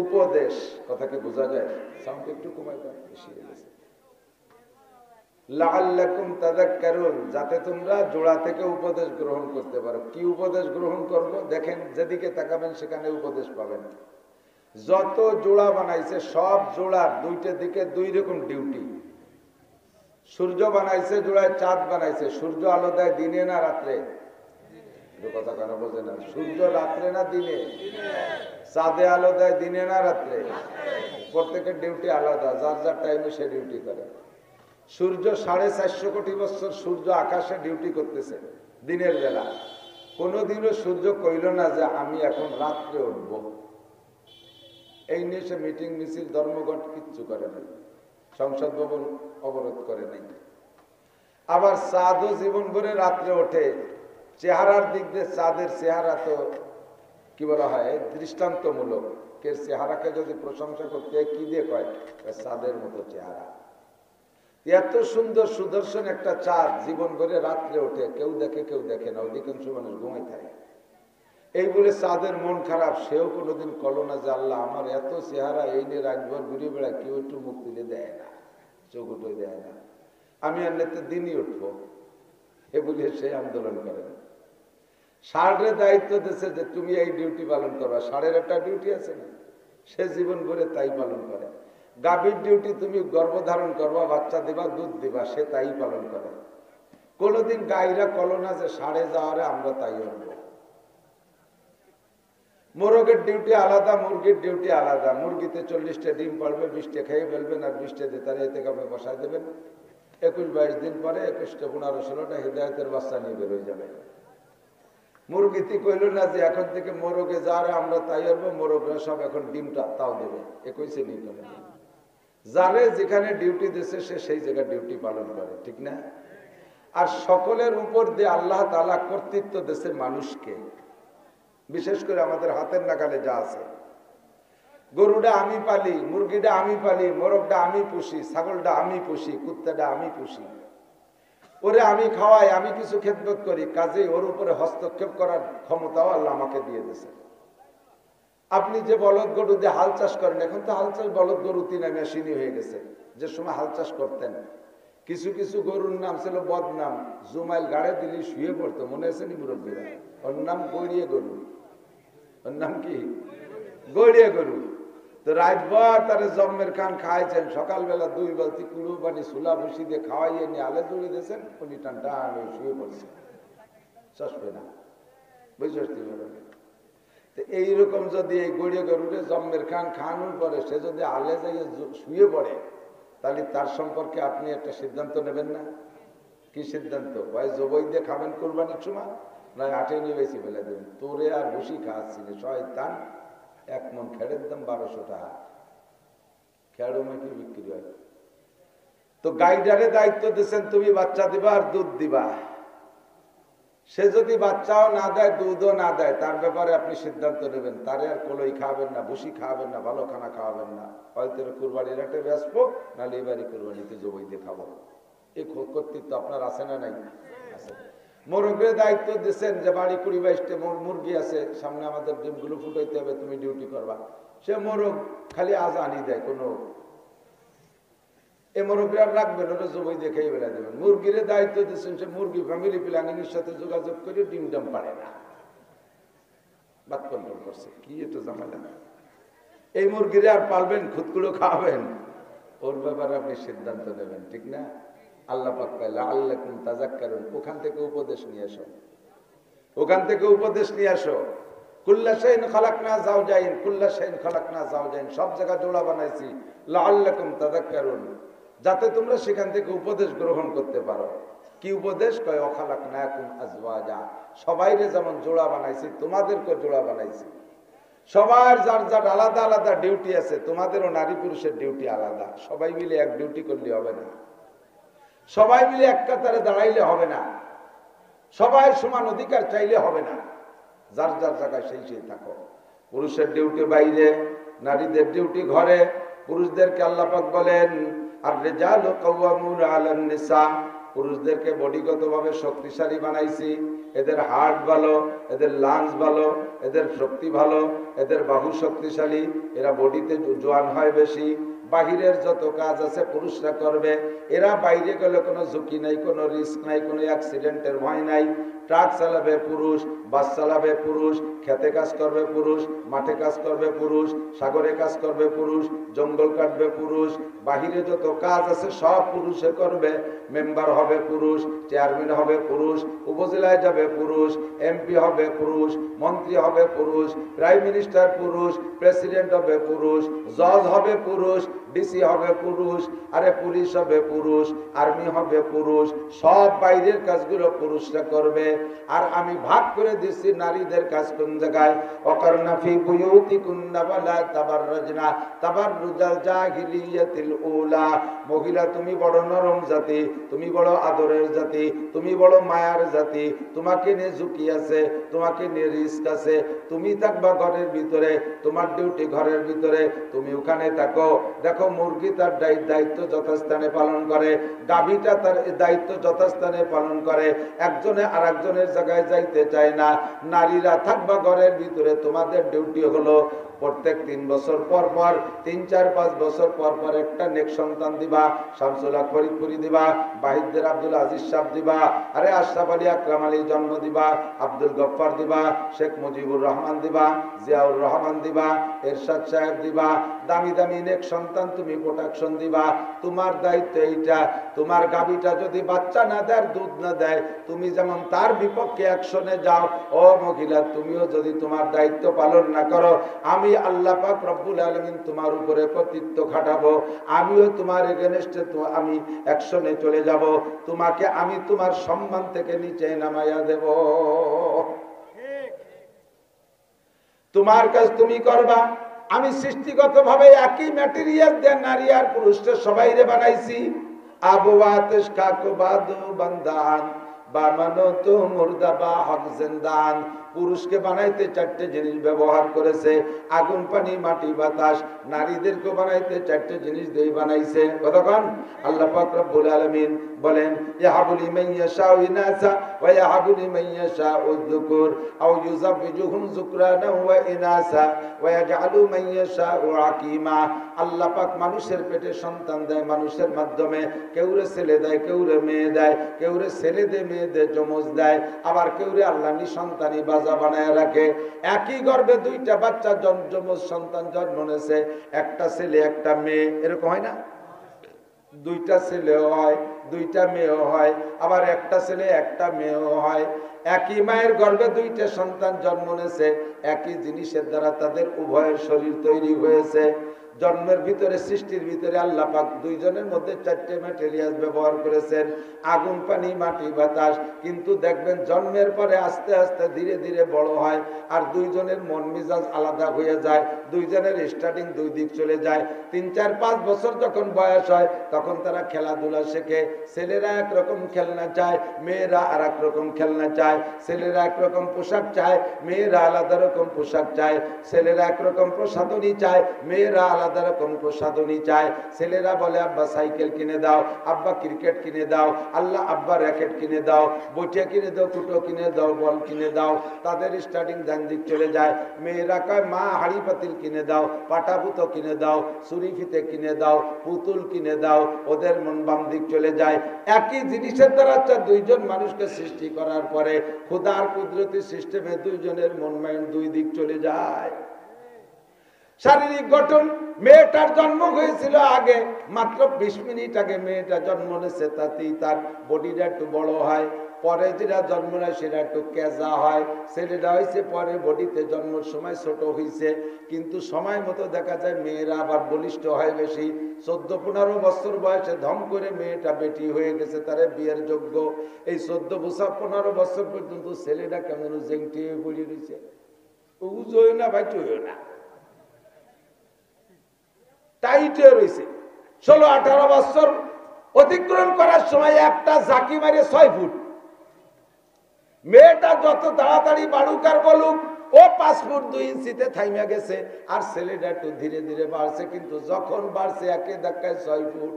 উপদেশ। কথা কি বোঝা যায়? সাউন্ড একটু কমাই দাও, বেশি হয়ে গেছে। লাআল্লাকুম তাযাক্কারুন, যাতে তোমরা জোড়া থেকে উপদেশ গ্রহণ করতে পারো। কি উপদেশ গ্রহণ করব? দেখেন, যেদিকে তাকাবেন সেখানে উপদেশ পাবেন। যত জোড়া বানাইছে সব জোড়ার দুইটা দিকে দুই রকম ডিউটি। সূর্য বানাইছে জোড়ায়, চাঁদ বানাইছে। সূর্য আলো দেয় দিনে না রাত্রে? কথা কেন বোঝে না? সূর্য রাত্রে না দিনে? চাঁদে আলো দেয় দিনে না রাত্রে? প্রত্যেকের ডিউটি আলাদা, যার যার টাইমে সে ডিউটি করে। সূর্য 450 কোটি বছর সূর্য আকাশে ডিউটি করতেছে দিনের বেলা। কোনোদিনও সূর্য কইল না যে আমি এখন রাত্রে উঠব। এই নিয়ে সে মিটিং মিছিল ধর্মঘট কিচ্ছু করে নাই, সংসদ ভবন অবরোধ করে নাই। আবার চাঁদও জীবন ভরে রাত্রে ওঠে। চেহারার দিক দিয়ে চাঁদের চেহারা তো কি বলা হয়, দৃষ্টান্তমূলক। কে চেহারাকে যদি প্রশংসা করতে কি দিয়ে কয়? চাঁদের মতো চেহারা। এত সুন্দর সুদর্শন একটা চাঁদ জীবন ভরে রাত্রে ওঠে, কেউ দেখে কেউ দেখে না, অধিকাংশ মানুষ ঘুমাই থাকে। এই বলে চাঁদের মন খারাপ, সেও কোনোদিন কল না যে আল্লাহ আমার এত চেহারা, এই নিয়ে রাতভর ঘুরে বেড়ায়, কেউ একটু মুখ তুলে দেয় না, চোখ উঠে দেয় না, আমি আর নেতে দিনই উঠবো। এ বলে সে আন্দোলন করে। ষাঁড়ের দায়িত্ব দিয়েছে যে তুমি এই ডিউটি পালন করবা। ষাঁড়ের একটা ডিউটি আছে না, সে জীবন ভরে তাই পালন করে। গাভীর ডিউটি তুমি গর্ভধারণ করবা, বাচ্চা দিবা, দুধ দিবা, সে তাই পালন করে। কোনোদিন গাইরা কলো না যে ষাঁড়ে যাওয়ারে আমরা তাই উঠবো। মোরগের ডিউটি আলাদা, মুরগির ডিউটি আলাদা। মুরগিতে 40টা ডিম পারবে, 20টা খেয়ে ফেলবেন, আর 20টা দিয়ে তারা এতে কাপে বসায় দেবেন। 21-22 দিন পরে 21টা 15-16টা হৃদায়তের বাচ্চা নিয়ে বের হয়ে যাবে। মুরগিতে কইল না যে এখন থেকে মোরগে যারে আমরা তাই করবো, মোরগরা সব এখন ডিমটা তাও দেবে। কইছে নি করে যারে যেখানে ডিউটি দিচ্ছে সে সেই জায়গায় ডিউটি পালন করে, ঠিক না? আর সকলের উপর দিয়ে আল্লাহ তাআলা কর্তৃত্ব দিয়েছে মানুষকে। বিশেষ করে আমাদের হাতের নাগালে যা আছে, গরুটা আমি পালি, মুরগিটা আমি পালি, মোরগটা আমি পুষি, ছাগলটা আমি পুষি, কুত্তাটা আমি পুষি, ওরে আমি খাওয়াই, আমি কিছু খেদমত করি, কাজেই ওর উপরে হস্তক্ষেপ করার ক্ষমতাও আল্লাহ আমাকে দিয়ে দিয়েছে। আপনি যে বলদ গরু দিয়ে হাল চাষ করেন, এখন তো হাল চাষ বলদ গরু 3 মেশিনই হয়ে গেছে। যে সময় হাল চাষ করতেন কিছু কিছু গরুর নাম ছিল বদনাম, জুমাইল গাড়ে দিলি শুয়ে পড়তো, মনে আছে নি মুরব্বীরা? ওর নাম গড়িয়ে গরু। ওর নাম কি? গড়িয়ে গরু। তো রাতভর তারা জম্মের খান খাইছেন, সকালবেলা 2 বালতি কুড়ু পানি সুলা ভুসি দিয়ে খাওয়াইয়ে নিয়ে আলে জুড়ে দিয়েছেন, উনি টানটা শুয়ে পড়ছে, চসবে না, বুঝতে পারবেন? তো এইরকম যদি এই গড়িয়ে গরুরে জম্মের খান খাওয়ানোর পরে সে যদি আলে যাই শুয়ে পড়ে, তাহলে তার সম্পর্কে আপনি একটা সিদ্ধান্ত নেবেন না? কি সিদ্ধান্ত? ভাই জবই দিয়ে খাবেন কোরবানির সময়, নয় 8 নিয়ে বেশি ফেলে দেবেন। তোরে আর ভুসি খাওয়াচ্ছি না, শয়তান। 1 মন খেড়ের দাম 1200 টাকা, খেড়ো মাটি বিক্রি হয়। তো গাইডারে দায়িত্ব দিচ্ছেন তুমি বাচ্চা দিবা আর দুধ দিবা। সে যদি বাচ্চাও না দেয়, দুধও না দেয়, তার ব্যাপারে আপনি সিদ্ধান্ত নেবেন। তারে আর কলই খাওয়াবেন না, ভুসি খাওয়াবেন না, ভালো খানা খাওয়াবেন না। হয়তো কুরবানির হাটে বেসবো, নাহলে এবারই কুরবানিতে জবাই দিয়ে খাবো। এই কর্তৃত্ব আপনার আছে না নাই? আছে। মোরগের দায়িত্ব দিচ্ছেন যে বাড়ি 20-22টা মুরগি আছে, সামনে আমাদের ডিমগুলো ফুটাইতে হবে, তুমি ডিউটি করবা। সে মোরগ খালি আজানি দেয়, কোনো এ মোরগের আর রাখবেন, ওটা জবাই দিয়ে খেয়ে বেলা দেবেন। মুরগির দায়িত্ব দিচ্ছেন, সে মুরগি ফ্যামিলি প্ল্যানিং এর সাথে যোগাযোগ করে ডিম ডাম পারে না, বাদ কন্ট্রোল করছে। কি এটা ঝামেলা? এই মুরগিরে আর পালবেন, খুদগুলো খাওয়াবেন, ওর ব্যাপারে আপনি সিদ্ধান্ত নেবেন, ঠিক না? আল্লাহ পাক কইলা আল্লাকুম তাযাক্কারুন, ওখান থেকে উপদেশ নিয়ে আসো, ওখান থেকে উপদেশ নিয়ে আসো। কুল্লা শাইইন খালাকনা যাওজাইন, কুল্লা শাইইন খালাকনা যাওজাইন, সব জায়গা জোড়া বানাইছি লাআল্লাকুম তাযাক্কারুন, যাতে তোমরা সেখান থেকে উপদেশ গ্রহণ করতে পারো। কি উপদেশ? কয় ওয়াখালাকনাকুম আজওয়াজা, সবাইরে যেমন জোড়া বানাইছি তোমাদেরকে জোড়া বানাইছি। সবার যার যার আলাদা আলাদা ডিউটি আছে, তোমাদেরও নারী পুরুষের ডিউটি আলাদা। সবাই মিলে এক ডিউটি করলে হবে না, সবাই মিলে এক কাতারে দাঁড়াইলে হবে না, সবাই সমান অধিকার চাইলে হবে না। যার যার জায়গায় সেই সেই থাকো। পুরুষের ডিউটি বাইরে, নারীদের ডিউটি ঘরে। পুরুষদেরকে আল্লাহ পাক বলেন আর রিজালু কাওয়ামুনা আলান নিসা, পুরুষদেরকে বডিগতভাবে শক্তিশালী বানাইছি। এদের হার্ট ভালো, এদের লাংস ভালো, এদের শক্তি ভালো, এদের বাহু শক্তিশালী, এরা বডিতে জোয়ান হয় বেশি। বাহিরের যত কাজ আছে পুরুষরা করবে, এরা বাইরে গেলে কোনো ঝুঁকি নাই, কোনো রিস্ক নাই, কোনো অ্যাক্সিডেন্টের ভয় নাই। ট্রাক চালাবে পুরুষ, বাস চালাবে পুরুষ, খেতে কাজ করবে পুরুষ, মাঠে কাজ করবে পুরুষ, সাগরে কাজ করবে পুরুষ, জঙ্গল কাটবে পুরুষ। বাহিরে যত কাজ আছে সব পুরুষে করবে। মেম্বার হবে পুরুষ, চেয়ারম্যান হবে পুরুষ, উপজেলায় যাবে পুরুষ, এমপি হবে পুরুষ, মন্ত্রী হবে পুরুষ, প্রাইম মিনিস্টার পুরুষ, প্রেসিডেন্ট হবে পুরুষ, জজ হবে পুরুষ, ডিসি হবে পুরুষ, আরে পুলিশ হবে পুরুষ, আর্মি হবে পুরুষ। সব বাইরের কাজগুলো পুরুষরা করবে। আর আমি ভাগ করে দিচ্ছি নারীদের কাজ কোন জায়গায়। ওয়াকারনা ফি বুয়ুতিকুন্না ওয়ালা তাবাররাজনা তাবাররুজাল জাহিলিয়াতিল উলা। মহিলা তুমি বড় নরম জাতি, তুমি বড় আদরের জাতি, তুমি বড় মায়ার জাতি, তোমাকে নিয়ে ঝুঁকি আছে, তোমাকে নিয়ে রিস্ক আছে। তুমি থাকবা ঘরের ভিতরে, তোমার ডিউটি ঘরের ভিতরে, তুমি ওখানে থাকো। দেখো মুরগি তার দায়িত্ব যথাস্থানে পালন করে, গাভীটা তার দায়িত্ব যথাস্থানে পালন করে, একজনে আর একজনের জায়গায় যাইতে চায় না। নারীরা থাকবা ঘরের ভিতরে, তোমাদের ডিউটি হলো প্রত্যেক 3 বছর পর পর, 3, 4, 5 বছর পর পর একটা নেক সন্তান দিবা। শামসুল হক ফরিদপুরি দিবা, বাহিদদের আব্দুল আজিজ সাহেব দিবা, আরে আশরাফ আলী আকরাম আলী জন্ম দিবা, আব্দুল গফফার দিবা, শেখ মুজিবুর রহমান দিবা, জিয়াউর রহমান দিবা, এরশাদ সাহেব দিবা। দামি দামি নেক সন্তান তুমি প্রোটেকশন দিবা। তোমার দায়িত্ব এইটা। তোমার গাভীটা যদি বাচ্চা না দেয়, দুধ না দেয়, তুমি যেমন তার বিপক্ষে অ্যাকশনে যাও, ও মহিলা তুমিও যদি তোমার দায়িত্ব পালন না করো, আমি আল্লাহ পাক রব্বুল আলামিন তোমার উপরে কর্তৃত্ব খাটাবো। আমিও তোমার এগেনস্টে আমি অ্যাকশনে চলে যাব। তোমাকে আমি তোমার সম্মান থেকে নিচে নামাইয়া দেব। তোমার কাজ তুমি করবা। আমি সৃষ্টিগতভাবে একই ম্যাটেরিয়াল দিয়ে নারী আর পুরুষকে সবাইরে বানাইছি। আবওয়াতিশ কাকু বাদু বান্দান বামানো তো মুর্দাবা হক জিন্দান। পুরুষকে বানাইতে 4টে জিনিস ব্যবহার করেছে, আগুন, পানি, মাটি, বাতাস। নারীদেরকে বানাইতে 4টে জিনিস দিয়ে বানাইছে। কতক্ষণ আল্লাহ পাক রব্বুল আলামিন বলেন, ইয়াহাবু লিমান ইয়াশাউ ইনাসা ওয়া ইয়াহাবু লিমান ইয়াশাউ যুকুর আও ইউযাববিজুহুম যুকরানা ওয়া ইনাসা ওয়া ইয়াজআলু মান ইয়াশাউ আকীমা। আল্লাহ পাক মানুষের পেটে সন্তান দেয় মানুষের মাধ্যমে। কেউরে ছেলে দেয়, কেউরে মেয়ে দেয়, কেউরে ছেলে দেয়, মেয়ে দেয়, যমজ দেয়, আবার কেউরে আল্লাহ নিঃসন্তানী বাজা বানায় রাখে। একই গর্ভে 2টা বাচ্চা যমজ সন্তান জন্ম নিয়েছে, একটা ছেলে একটা মেয়ে। এরকম হয় না? 2টা ছেলেও হয়, 2টা মেয়েও হয়, আবার একটা ছেলে একটা মেয়েও হয়। একই মায়ের গর্ভে 2টা সন্তান জন্ম নিয়েছে, একই জিনিসের দ্বারা তাদের উভয়ের শরীর তৈরি হয়েছে। জন্মের ভিতরে, সৃষ্টির ভিতরে আল্লাহ পাক 2 জনের মধ্যে 4টে ম্যাটেরিয়াল ব্যবহার করেছেন, আগুন, পানি, মাটি, বাতাস। কিন্তু দেখবেন জন্মের পরে আস্তে আস্তে ধীরে ধীরে বড় হয়, আর 2 জনের মন মেজাজ আলাদা হয়ে যায়, 2 জনের স্টার্টিং 2 দিক চলে যায়। 3, 4, 5 বছর যখন বয়স হয় তখন তারা খেলাধুলা শেখে। ছেলেরা একরকম খেলনা চায়, মেয়েরা আর এক রকম খেলনা চায়। ছেলেরা একরকম পোশাক চায়, মেয়েরা আলাদা রকম পোশাক চায়। ছেলেরা একরকম প্রসাধনী চায়, মেয়েরা আলাদা রকম প্রসাধনী চায়। ছেলেরা বলে আব্বা সাইকেল কিনে দাও, আব্বা ক্রিকেট কিনে দাও, আল্লাহ আব্বা র্যাকেট কিনে দাও, বইটা কিনে দাও, কুটো কিনে দাও, বল কিনে দাও। তাদের স্টার্টিং ডান দিক চলে যায়। মেয়েরা কয় মা হাড়ি পাতিল কিনে দাও, পাটা পুতো কিনে দাও, ছুরি ফিতে কিনে দাও, পুতুল কিনে দাও। ওদের মন বাম দিক চলে যায়। একই জিনিসের দ্বারা 2 জন মানুষকে সৃষ্টি করার পরে খোদার কুদরতি সিস্টেমে 2 জনের মন মাইন্ড 2 দিক চলে যায়। শারীরিক গঠন, মেয়েটার জন্ম হয়েছিল আগে, মাত্র 20 মিনিট আগে মেয়েটা জন্ম নিয়েছে, তাতেই তার বডিটা একটু বড় হয়। পরে যেটা জন্ম নেয় সেটা একটু কেজা হয়। ছেলেটা হয়েছে পরে, বডিতে জন্মের সময় ছোট হয়েছে, কিন্তু সময় মতো দেখা যায় মেয়েরা আবার বলিষ্ঠ হয় বেশি। 14-15 বছর বয়সে ধম করে মেয়েটা বেটি হয়ে গেছে, তারে বিয়ের যোগ্য। এই 14-15 বছর পর্যন্ত ছেলেটা কেমন জেংটি হয়ে পড়ে রয়েছে, উজোয় না ভাই, চইও না, টাইটে রয়েছে। 16-18 বছর অতিক্রম করার সময় একটা জাকি মারে 6 ফুট। মেয়েটা যত তাড়াতাড়ি বাড়ুক আর বলুক, ও 5 ফুট 2 ইঞ্চিতে থাইমা গেছে। আর ছেলেটা একটু ধীরে ধীরে বাড়ছে, কিন্তু যখন বাড়ছে একে ধাক্কায় 6 ফুট।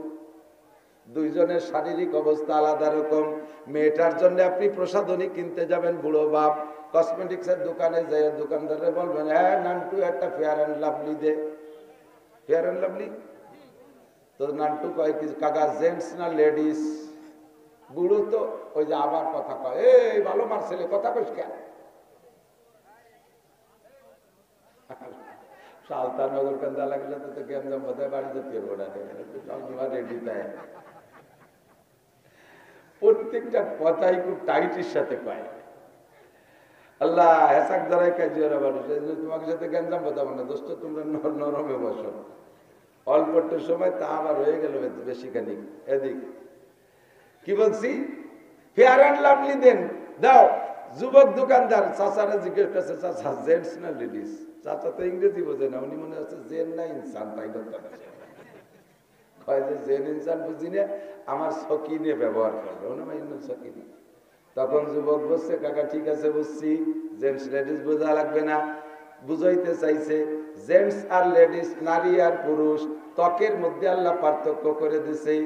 দুইজনের শারীরিক অবস্থা আলাদা রকম। মেয়েটার জন্য আপনি প্রসাধনী কিনতে যাবেন, বুড়ো বাপ কসমেটিক্সের দোকানে যাই দোকানদারে বলবেন, হ্যাঁ নান্টু একটা ফেয়ার অ্যান্ড লাভলি দে। ফেয়ার অ্যান্ড লাভলি তো নান্টু কয় কি কাকা জেন্টস না লেডিস? বুড়ো তো ওই যে আবার কথা কয়, এই ভালো মারছেলে কথা কইস কেন? সালতানগর কান্দা লাগলে তো গেঞ্জাম বোধহয় বাড়ি যেতে রেডি তাই প্রত্যেকটা কথাই খুব টাইটের সাথে কয়। আল্লাহ হেসাক দ্বারাই কাজিয়ারা মানুষ তোমাকে সাথে গেঞ্জাম বোঝাবো না দোস্ত, তোমরা নরমে বসো। অল্প একটু সময় তা আবার হয়ে গেল বেশিখানি। এদিক কি বলছি, ফেয়ার অ্যান্ড লাভলি দেন দাও। যুবক দোকানদার চাচারা জিজ্ঞেস করছে, চাচা জেন্টস না লেডিস? চাচা তো ইংরেজি বোঝে না, উনি মনে হচ্ছে জেন না ইনসান, তাই বলতে কয় যে জেন ইনসান বুঝি না, আমার সকিনে ব্যবহার করবে সকিনে। তখন যুবক বলছে, কাকা ঠিক আছে বুঝছি, জেন্টস লেডিস বোঝা লাগবে না। বুঝাইতে চাইছে জেন্টস আর লেডিস, নারী আর পুরুষ, ত্বকের মধ্যে আল্লাহ পার্থক্য করে দিছে।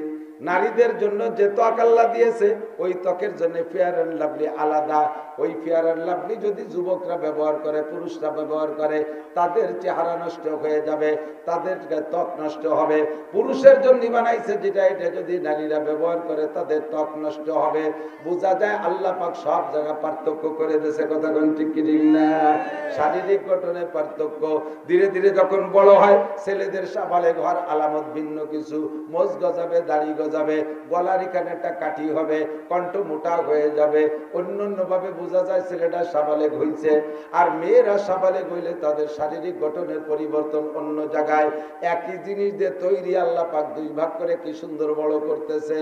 নারীদের জন্য যে ত্বক আল্লাহ দিয়েছে ওই ত্বকের জন্য ফেয়ার অ্যান্ড লাভলি আলাদা। ওই ফেয়ার অ্যান্ড লাভলি যদি যুবকরা ব্যবহার করে, পুরুষরা ব্যবহার করে, তাদের চেহারা নষ্ট হয়ে যাবে, তাদের ত্বক নষ্ট হবে। পুরুষের জন্য বানাইছে যেটা, এটা যদি নারীরা ব্যবহার করে তাদের ত্বক নষ্ট হবে। বোঝা যায় আল্লাহ পাক সব জায়গা পার্থক্য করে দিয়েছে। কথা কোন ঠিক কি না? শারীরিক গঠনের পার্থক্য। ধীরে ধীরে যখন বড় হয়, ছেলেদের সাবালে ঘর আলামত ভিন্ন কিছু, মোজ গজাবে, দাড়ি গজাবে, গলার এখানে একটা কাঠি হবে, কণ্ঠ মোটা হয়ে যাবে, অন্যান্য ভাবে বোঝা যায় ছেলেটা সাবালেগ হয়েছে। আর মেয়েরা সাবালেগ হইলে তাদের শারীরিক গঠনের পরিবর্তন অন্য জায়গায়। একই জিনিস দিয়ে তৈরি, আল্লাহ পাক দুই ভাগ করে কি সুন্দর বড় করতেছে।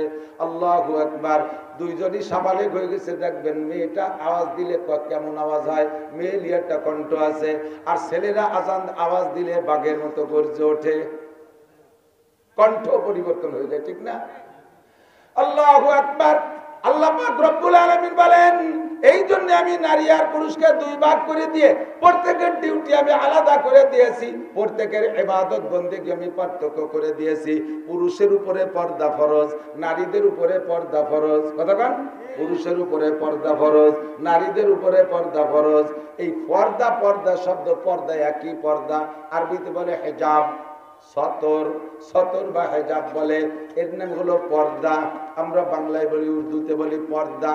আল্লাহু আকবার। দুইজনই সাবালেগ হয়ে গেছে, দেখবেন মেয়েটা আওয়াজ দিলে কেমন আওয়াজ হয়, মেয়ে একটা কণ্ঠ আছে। আর ছেলেরা আজান আওয়াজ দিলে বাঘের মতো গর্জে ওঠে, কণ্ঠ পরিবর্তন হয়ে যায়, ঠিক না? আল্লাহু আকবার। আল্লাহ পাক রব্বুল আলামিন বলেন, এই জন্য আমি নারী আর পুরুষকে দুই ভাগ করে দিয়ে প্রত্যেকের ডিউটি আমি আলাদা করে দিয়েছি, প্রত্যেকের ইবাদত বন্দেগী আমি পার্থক্য করে দিয়েছি। পুরুষের উপরে পর্দা ফরজ, নারীদের উপরে পর্দা ফরজ। কতক্ষণ? পুরুষের উপরে পর্দা ফরজ, নারীদের উপরে পর্দা ফরজ। এই পর্দা, পর্দা শব্দ, পর্দা একই পর্দা, আরবিতে বলে হিজাব, সতর, সতর বা হেজাব বলে, এর নাম হলো পর্দা। আমরা বাংলায় বলি, উর্দুতে বলি পর্দা।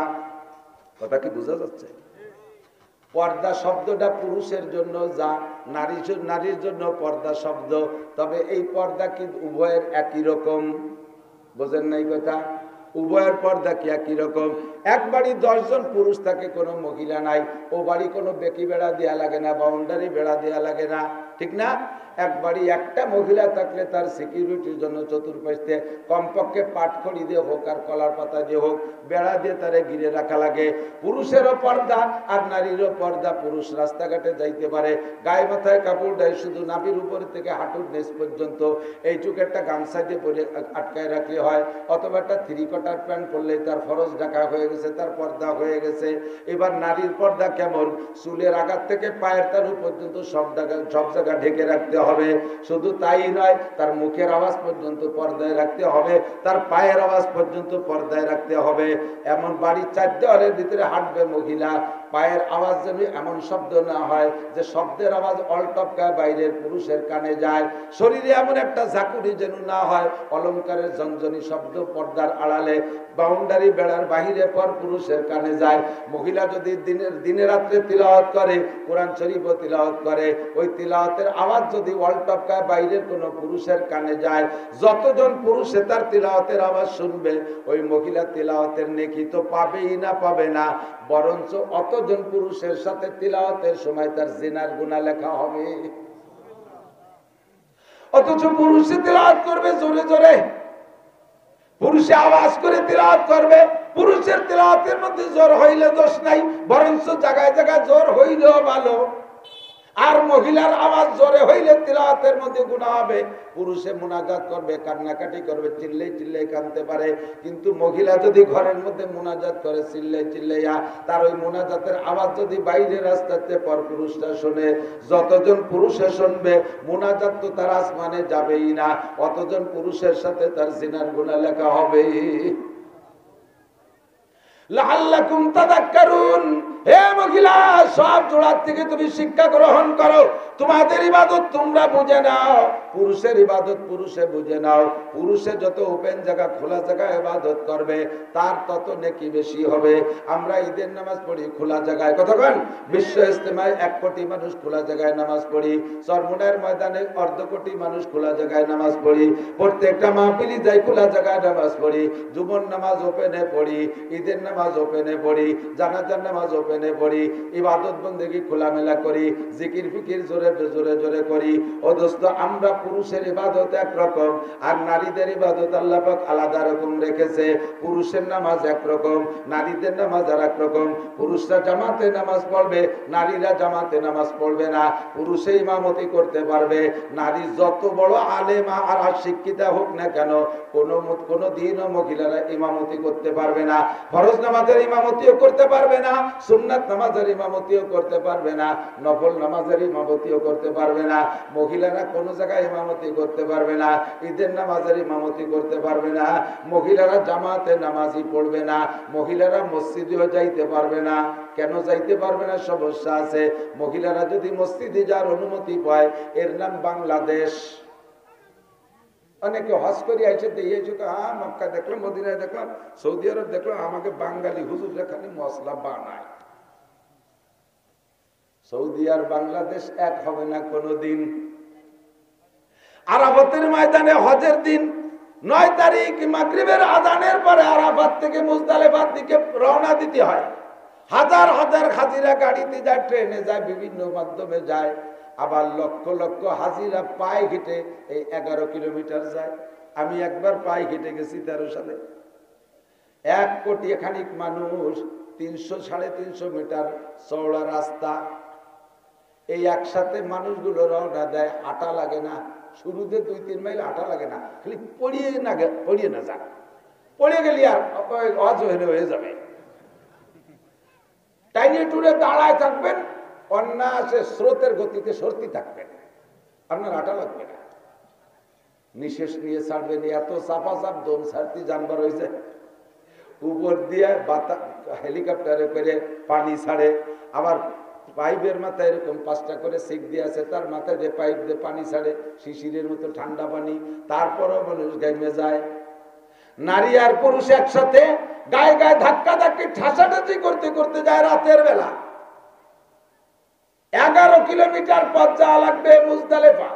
কথা কি বোঝা যাচ্ছে? পর্দা শব্দটা পুরুষের জন্য যা, নারীর জন্য পর্দা শব্দ। তবে এই পর্দা কি উভয়ের একই রকম? বোঝেন নাই কথা? উভয়ের পর্দা কি একই রকম? এক বাড়ি 10 জন পুরুষ থাকে, কোনো মহিলা নাই, ও বাড়ি কোনো বেকি বেড়া দেওয়া লাগে না, বাউন্ডারি বেড়া দেওয়া লাগে না, ঠিক না? এক বাড়ি একটা মহিলা থাকলে তার সিকিউরিটির জন্য চতুর্পাশে কমপক্ষে পাটখড়ি দিয়ে হোক আর কলার পাতা দিয়ে হোক বেড়া দিয়ে তারে ঘিরে রাখা লাগে। পুরুষেরও পর্দা আর নারীরও পর্দা। পুরুষ রাস্তাঘাটে যাইতে পারে, গায়ে মাথায় কাপড় দেয়, শুধু নাভির উপর থেকে হাঁটুর নিচ পর্যন্ত এইটুকু একটা গামছা দিয়ে পরে আটকায় রাখলে হয়, অথবা একটা 3/4 প্যান্ট পরলেই তার ফরজ ঢাকা হয়ে গেছে, তার পর্দা হয়ে গেছে। এবার নারীর পর্দা কেমন? চুলের আঘাত থেকে পায়ের তালু পর্যন্ত সব জায়গা ঢেকে রাখতে হবে। শুধু তাই নয়, তার মুখের আওয়াজ পর্যন্ত পর্দায় রাখতে হবে, তার পায়ের আওয়াজ পর্যন্ত পর্দায় রাখতে হবে। এমন বাড়ির 4 দেওয়ালের ভিতরে হাঁটবে মহিলা, পায়ের আওয়াজ যেন এমন শব্দ না হয় যে শব্দের আওয়াজ অলটপকায় বাইরের পুরুষের কানে যায়। শরীরে এমন একটা ঝাঁকুনি যেন না হয় অলংকারের ঝনঝনি শব্দ পর্দার আড়ালে, বাউন্ডারি বেড়ার বাহিরে পর পুরুষের কানে যায়। মহিলা যদি দিনে রাত্রে তিলাওয়াত করে, কোরআন শরীফও তিলাওয়াত করে, ওই তিলাওয়াতের আওয়াজ যদি অলটপকায় বাইরের কোনো পুরুষের কানে যায়, যতজন পুরুষে তার তিলাওয়াতের আওয়াজ শুনবে, ওই মহিলা তিলাওয়াতের নেকি তো পাবেই না, পাবে না, বরঞ্চ অতজন পুরুষের সাথে তিলাওয়াতের সময় তার জিনার গুনাহ লেখা হবে। অথচ পুরুষে তিলাওয়াত করবে জোরে জোরে, পুরুষে আওয়াজ করে তিলাওয়াত করবে। পুরুষের তিলাওয়াতের মধ্যে জোর হইলে দোষ নাই, বরঞ্চ জায়গায় জায়গায় জোর হইলেও ভালো। আর মহিলার আওয়াজ জোরে হইলে তিলাওয়াতের মধ্যে গুনাহ হবে। পুরুষে মুনাজাত করবে, কান্নাকাটি করবে, চিল্লাই চিল্লাই কাঁদতে পারে, কিন্তু মহিলা যদি ঘরের মধ্যে মুনাজাত করে চিল্লাই চিল্লাইয়া, তার ওই মুনাজাতের আওয়াজ যদি বাইরে রাস্তাতে পর পুরুষরা শুনে, যতজন পুরুষে শুনবে মুনাজাত তো তার আসমানে যাবেই না, অতজন পুরুষের সাথে তার জিনার গুনাহ লেখা হবে। লাআল্লাকুম তাযাক্কারুন, হে মহিলা, সব জোড়ার থেকে তুমি শিক্ষা গ্রহণ করো। তোমাদের ইবাদত তোমরা বুঝে নাও, পুরুষের ইবাদত পুরুষে বুঝে নাও। পুরুষে যত ওপেন জায়গা, খোলা জায়গায় ইবাদত করবে, তার তত নেকি বেশি হবে। আমরা ঈদের নামাজ পড়ি খোলা জায়গায়, কতক্ষণ বিশ্ব ইজতেমায় 1 কোটি মানুষ খোলা জায়গায় নামাজ পড়ি, চরমুনার ময়দানে 1/2 কোটি মানুষ খোলা জায়গায় নামাজ পড়ি, প্রত্যেকটা মাহফিলি যাই খোলা জায়গায় নামাজ পড়ি, জুমার নামাজ ওপেনে পড়ি, ঈদের নামাজ ওপেনে পড়ি, জানাজার নামাজ ওপেনে পড়ি, ইবাদত বন্দেগী খোলামেলা করি, জিকির ফিকির জোরে জোরে জোরে করি। ও দোস্ত, আমরা পুরুষের ইবাদত একরকম, আর নারীদের ইবাদত আল্লাহ পাক আলাদা রকম রেখেছে। পুরুষের নামাজ একরকম, নারীদের নামাজ আর একরকম। পুরুষরা জামাতে নামাজ পড়বে, নারীরা জামাতে নামাজ পড়বে না। পুরুষে ইমামতি করতে পারবে, নারী যত বড় আলেমা আর শিক্ষিতা হোক না কেন, কোনো দিনও মহিলারা ইমামতি করতে পারবে না। ফরজ নামাজের ইমামতিও করতে পারবে না, সুন্নাত নামাজের ইমামতিও করতে পারবে না, নফল নামাজের ইমামতিও করতে পারবে না। মহিলারা কোনো জায়গায় ইমামতি করতে পারবে না, ঈদের নামাজের ইমামতি করতে পারবে না, মহিলারা জামাতে নামাজই পড়বে না, মহিলারা মসজিদেও যাইতে পারবে না। কেন যাইতে পারবে না? সমস্যা আছে। মহিলারা যদি মসজিদে যাওয়ার অনুমতি পায়, এর নাম বাংলাদেশ। অনেকে হজ করে আইসে দিয়েছে, হ্যাঁ মক্কা দেখলাম, মদিনায় দেখলাম, সৌদি আরব দেখলাম, আমাকে বাঙালি হুজুররা খালি মশলা বানায়। সৌদি আর বাংলাদেশ এক হবে না কোনোদিন। আরাফাতের ময়দানে হজের দিন 9 তারিখ মাগরিবের আযানের পরে আরাফাত থেকে মুজদালিফার দিকে রওনা দিতে হয়। হাজার হাজার হাজিরা গাড়িতে যায়, ট্রেনে যায়, বিভিন্ন মাধ্যমে যায়। আবার লক্ষ লক্ষ হাজিরা পায়ে হেঁটে এই 11 কিলোমিটার যায়। আমি একবার পায়ে হেঁটে গেছি 13 সালে। 1 কোটি খানিক মানুষ, 300-350 মিটার চওড়া রাস্তা। এই একসাথে মানুষগুলো রওনা দেয়, হাঁটা লাগে না। শুরুতে 2-3 মাইল হাঁটা লাগে না, খালি পড়িয়ে না যান, পড়ে গেলি আর অজহরে হয়ে যাবে। টাইনে টুরে দাঁড়ায় থাকবেন, অন্যাসে স্রোতের গতিতে সরতে থাকবেন, আপনার হাঁটা লাগবে না। নিঃশ্বাস নিয়ে ছাড়বেন, এত চাপা চাপ দম ছাড়তে জানবার হয়েছে। উপর দিয়ে হেলিকপ্টারে করে পানি ছাড়ে, আবার পাইপের মাথায় এরকম 5টা করে সিক দিয়ে আছে, তার মাথায় যে পাইপ দিয়ে পানি ছাড়ে, শিশিরের মতো ঠান্ডা পানি। তারপরও মানুষ গাইমে যায়। নারী আর পুরুষ একসাথে গায়ে গায়ে ধাক্কা ধাক্কি ঠাসাঠাসি করতে করতে যায় রাতের বেলা। 11 কিলোমিটার পথ যাওয়া লাগবে মুজদালিফা।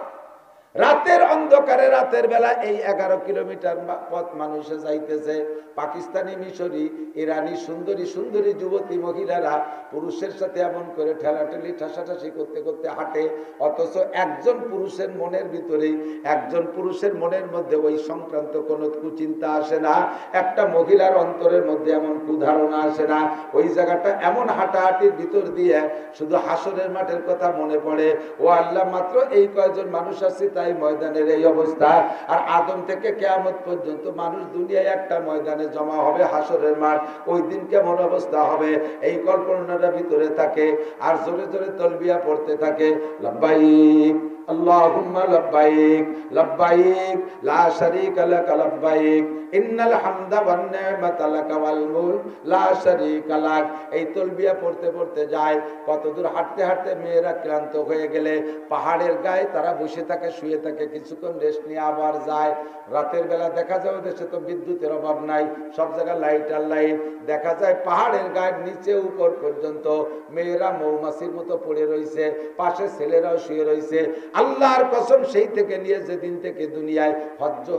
রাতের অন্ধকারে, রাতের বেলা এই 11 কিলোমিটার পথ মানুষে যাইতেছে। পাকিস্তানি, মিশরি, ইরানি সুন্দরী সুন্দরী যুবতী মহিলারা পুরুষের সাথে এমন করে ঠেলাঠেলি ঠাসাঠাসি করতে করতে হাঁটে। অথচ একজন পুরুষের মনের ভিতরেই, একজন পুরুষের মনের মধ্যে ওই সংক্রান্ত কোনো কুচিন্তা আসে না। একটা মহিলার অন্তরের মধ্যে এমন কুধারণা আসে না। ওই জায়গাটা এমন হাঁটাহাঁটির ভিতর দিয়ে শুধু হাসরের মাঠের কথা মনে পড়ে। ও আল্লাহ, মাত্র এই কয়জন মানুষ আছে, তাই ময়দানের এই অবস্থা। আর আদম থেকে কিয়ামত পর্যন্ত মানুষ দুনিয়ায় একটা ময়দানে জমা হবে, হাসরের মাঠ। ওই দিন কেমন অবস্থা হবে এই কল্পনাটা ভিতরে থাকে। আর জোরে জোরে তালবিয়া পড়তে থাকে, লাব্বাইক আল্লাহুম্মা লাব্বাইক লাব্বাইক লা শারীকা লাক লাব্বাইক ইন্নাল হামদা ওয়ান নি'মাতা লাকা ওয়াল মুলক লা শারীকা লাক। এই তালবিয়া পড়তে পড়তে যায়। কতদূর হাঁটতে হাঁটতে মেয়েরা ক্লান্ত হয়ে গেলে পাহাড়ের গায়ে তারা বসে থাকে, শুয়ে থাকে, কিছুক্ষণ রেস্ট নিয়ে আবার যায়। রাতের বেলা দেখা যায় দেশে তো বিদ্যুতের অভাব নাই, সব জায়গায় লাইট আর লাইট। দেখা যায় পাহাড়ের গায়ের নিচে উপর পর্যন্ত মেয়েরা মৌমাছির মতো পড়ে রয়েছে, পাশে ছেলেরাও শুয়ে রয়েছে। আল্লাহর কসম, সেই থেকে নিয়ে যেদিন থেকে দুনিয়ায়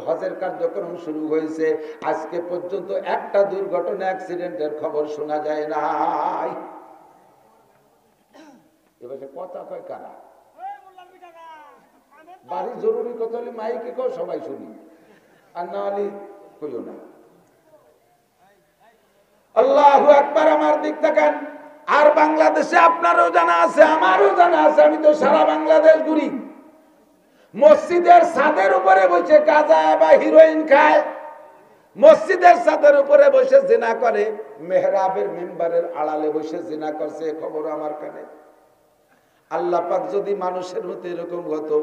হজের কার্যক্রম শুরু হয়েছে, আজকে পর্যন্ত একটা দুর্ঘটনা, অ্যাক্সিডেন্টের খবর শোনা যায় নাই। এবার কথা কয় কারা? বাড়ি জরুরি কথা হলে মাইকে কেউ সবাই শুনি, আর না হলে কইও না। আল্লাহু আকবার। আমার দিক তাকান। আর বাংলাদেশে আপনারও জানা আছে, আমারও জানা আছে, আমি তো সারা বাংলাদেশ ঘুরি। মসজিদের ছাদের উপরে বসে গাঁজা বা হিরোইন খায়, মসজিদের ছাদের উপরে বসে জিনা করে, মেহরাবের মিম্বারের আড়ালে বসে জিনা করছে, খবর আমার কানে। আল্লাহ পাক যদি মানুষের মতো এরকম হতো,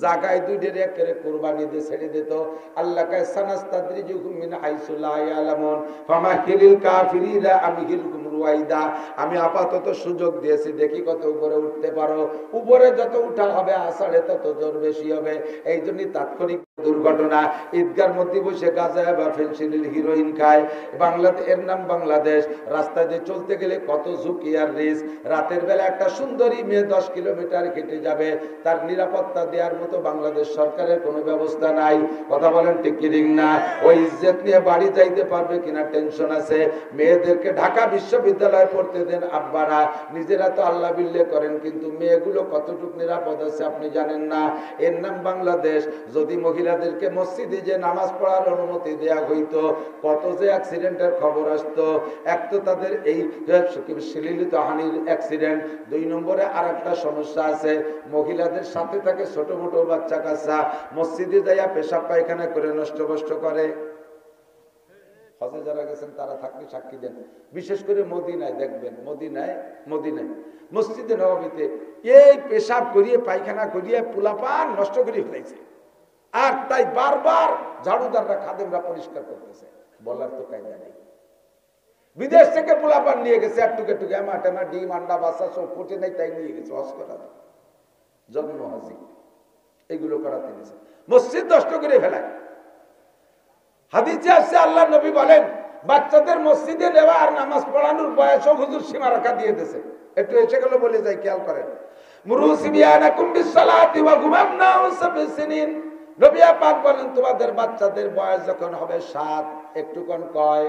জাগায় দুইটার একেবারে কুরবানি দিয়ে ছেড়ে দিত। আল্লাহ কায় সানাস্তাদরিজুহুম মিন হাইসু লা ইয়ালামুন ফামাহিলিল কাফিরিনা আমহিলকুম রুয়াইদা। আমি আপাতত সুযোগ দিয়েছি, দেখি কত উপরে উঠতে পারো। উপরে যত উঠা হবে আষাঢ়ে তত জোর বেশি হবে। এই জন্যই তাৎক্ষণিক দুর্ঘটনা। ঈদগার মধ্যে বসে গাঁজা বা ফেন্সিডিল হিরোইন খায়। বাংলাদেশ, এর নাম বাংলাদেশ। রাস্তায় দিয়ে চলতে গেলে কত ঝুঁকি আর রিস্ক। রাতের বেলা একটা সুন্দরী মেয়ে 10 কিলোমিটার হেঁটে যাবে, তার নিরাপত্তা দেওয়ার মতো বাংলাদেশ সরকারের কোনো ব্যবস্থা নাই। কথা বলেন ঠিক কি ঠিক না? ওই ইজ্জত নিয়ে বাড়ি যাইতে পারবে কিনা টেনশন আছে। মেয়েদেরকে ঢাকা বিশ্ববিদ্যালয়ে পড়তে দেন আব্বারা, নিজেরা তো আল্লাহ বিল্লে করেন, কিন্তু মেয়েগুলো কতটুকু নিরাপদ আছে আপনি জানেন না। এর নাম বাংলাদেশ। যদি মহিলাদেরকে মসজিদে যে নামাজ পড়ার অনুমতি দেয়া হইতো, কত যে অ্যাক্সিডেন্টের খবর আসতো। এক তো তাদের এই শ্লীলিত হানির অ্যাক্সিডেন্ট, 2 নম্বরে আর একটা সমস্যা আছে, মহিলাদের সাথে থাকে ছোট মোটো বাচ্চা কাচ্চা, মসজিদে যাইয়া পেশাব পায়খানা করে নষ্ট কষ্ট করে। হজে যারা গেছেন তারা থাকলে সাক্ষী দেন, বিশেষ করে মদিনায় দেখবেন, মদিনায় মসজিদে নববীতে এই পেশাব করিয়ে পায়খানা করিয়ে পোলাপান নষ্ট করে ফেলেছে। আর তাই বারবার ঝাড়ুদাররা খাদেমরা পরিষ্কার করতেছে, বলার তো কায়দা নেই। বিদেশ থেকে পোলাপান নিয়ে গেছে, আর টুকে টুকে আমার ডিম আন্ডা বাচ্চা সব ফুটে নেই, তাই নিয়ে গেছে হজ করাতে, জন্ম হাজি এগুলো করাতে গেছে, মসজিদ নষ্ট করে ফেলায়। হাদিসে আসছে আল্লাহ নবী বলেন, বাচ্চাদের মসজিদে নেওয়া আর নামাজ পড়ানোর বয়স হুজুর সীমা রাখা দিয়ে দিয়েছে। একটু এসে গেল বলে যাই, খেয়াল করেন। মুরুসিবিয়ানাকুম বিসসালাতি ওয়া গুমামনাহু সাবসিনিন। নবী পাক বলেন, তোমাদের বাচ্চাদের বয়স যখন হবে 7, একটু কোন কয়,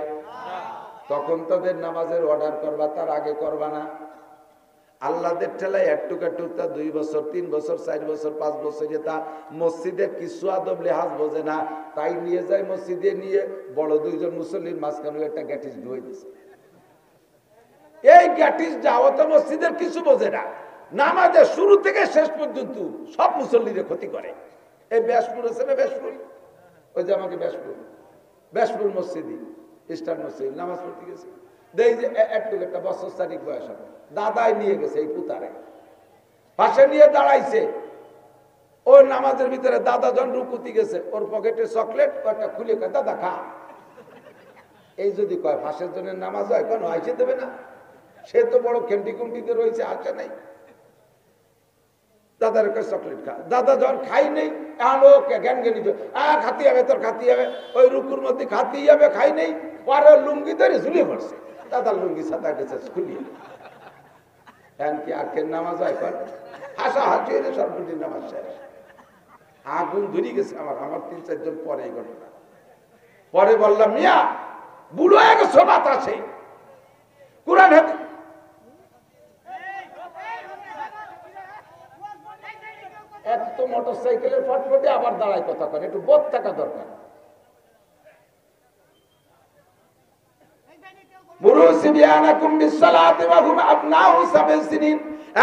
তখন তাদের নামাজের অর্ডার করবা, তার আগে করবা না। আল্লাহদের ঠেলায় একটু 2 বছর 3 বছর 4 বছর 5 বছর যেটা মসজিদে কিছু আদব লেহাজ বোঝে না, তাই নিয়ে যায় মসজিদে, নিয়ে বড় 2 জন মুসল্লির মাঝখানে একটা গ্যাটিস ঢুয়ে দিছে। এই গ্যাটিস যাওয়া তো মসজিদের কিছু বোঝে না, নামাজের শুরু থেকে শেষ পর্যন্ত সব মুসল্লিদের ক্ষতি করে। এই ব্যাসপুর আছে না, ব্যাসপুর, ওই যে আমাকে ব্যাসপুর মসজিদই ইস্টার্ন মসজিদ নামাজ পড়তে গেছে, দেখি যে একটু একটা বছর 4 বয়স হবে, দাদাই নিয়ে গেছে এই পুতারে, পাশে নিয়ে দাঁড়াইছে। ওর নামাজের ভিতরে দাদা জন রুকুতি গেছে, ওর পকেটে চকলেট একটা খুলে কয়, দাদা খা। এই যদি কয় ফাঁসের জন্য নামাজ হয়, কেন আইসে দেবে না? সে তো বড় খেমটি কুমটিতে রয়েছে, আসে নাই। দাদার কাছে চকলেট খা, দাদা যখন খাই নেই, জ্ঞান জ্ঞানী খাতি হবে, তোর খাতি হবে, ওই রুকুর মধ্যে খাতি যাবে, খাই নেই, পরে লুঙ্গি ধরে ঝুলিয়ে পড়ছে, দাদার লুঙ্গি সাদা গেছে খুলিয়ে। এখন কি আখের নামাজ হয়? হাসা হাসি হলে সর্বদিন নামাজ শেষ। আগুন ধরে গেছে আমার 3-4 জন পরে এই ঘটনা। পরে বললাম, মিয়া বুড়ো এক সবাত আছে, কোরআন হাতে এত মোটর সাইকেলের ফটফটে আবার দাঁড়ায় কথা করে, একটু বোধ থাকা দরকার।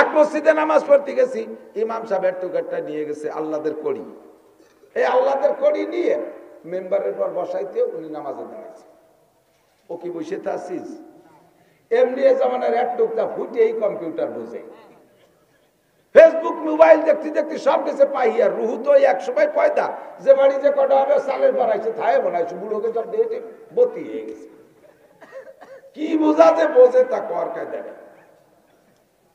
এক মসজিদে নামাজ পড়তে গেছি, ইমাম সাহেব টুকারটা নিয়ে গেছে আল্লাহদের কড়ি, এই আল্লাহদের কড়ি নিয়ে মেম্বারের পর বসাইতে উনি নামাজে দাঁড়াইছে। ও কি বসে থাকছিস? এমনি জামানার এক টুকটা ফুটে এই কম্পিউটার বোঝে, ফেসবুক মোবাইল দেখতে দেখতে সব কিছু পাইয়া। রুহু তো এক সময় পয়দা, যে বাড়ি যে কটা হবে সালের বানাইছে, থায়ে বানাইছে, বুড়োকে সব দেখে বতি হয়ে গেছে। কি বোঝা যে বোঝে তা কর কায়দা।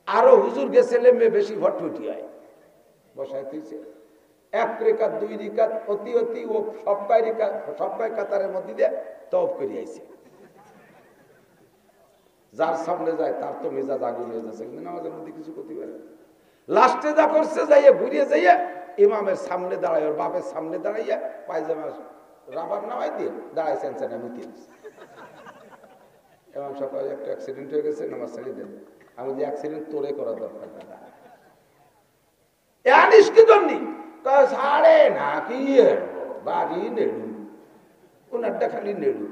আরো হুজুর গেছে মেয়ে বেশি ভটফটি হয়, বসাইতেছে 1 রেখাত 2 রেখাত অতি অতি ও সবকাই কাতারের মধ্যে দিয়ে তওয়াফ করে আইছে। যার সামনে যায় তার তো মেজাজ আগুন হয়ে যাচ্ছে, কিন্তু নামাজের মধ্যে কিছু করতে পারে। লাস্টে যা করছে, যাইয়া ঘুরিয়ে যাইয়া ইমামের সামনে দাঁড়ায়, ওর বাপের সামনে দাঁড়াইয়া পায়জামা রাবার নামাই দিয়ে দাঁড়াইছেন মুতি। ইমাম সাহেব, একটা অ্যাক্সিডেন্ট হয়ে গেছে, নামাজ ছেড়ে দেন। আমি যে অ্যাক্সিডেন্ট তোরে করা দরকার না, আনিস কি জন্যি সাড়ে না কি বাড়ি নেড়ু, ওনারটা খালি নেড়ু।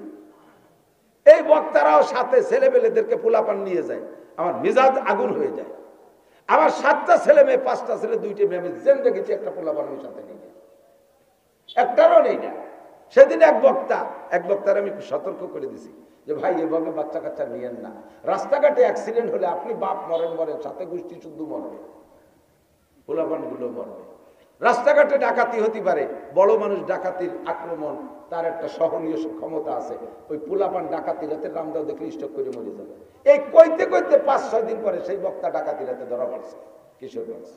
এই বক্তারাও সাথে ছেলেবেলেদেরকে পোলাপান নিয়ে যায়, আমার মেজাজ আগুন হয়ে যায়। আমার 7টা ছেলে মেয়ে, 5টা ছেলে, 2টে মেয়ে, আমি জেন দেখেছি একটা পোলাপানের সাথে নেই, একটারও নেই না। সেদিন এক বক্তার আমি সতর্ক করে দিছি যে ভাই এভাবে বাচ্চা কাচ্চা নিয়েন না। রাস্তাঘাটে অ্যাক্সিডেন্ট হলে আপনি বাপ মরেন, সাথে গোষ্ঠী শুদ্ধ মরবে, পোলাপান গুলো মরবে। রাস্তাঘাটে ডাকাতি হতে পারে, বড় মানুষ ডাকাতির আক্রমণ, তার একটা সহনীয় ক্ষমতা আছে। ওই পোলাপান ডাকাতি রাতে রামদাও দেখলে স্টক করে মরে যাবে। এই কইতে কইতে 5-6 দিন পরে সেই বক্তা ডাকাতি রাতে ধরা পড়ছে কিশোরগঞ্জ।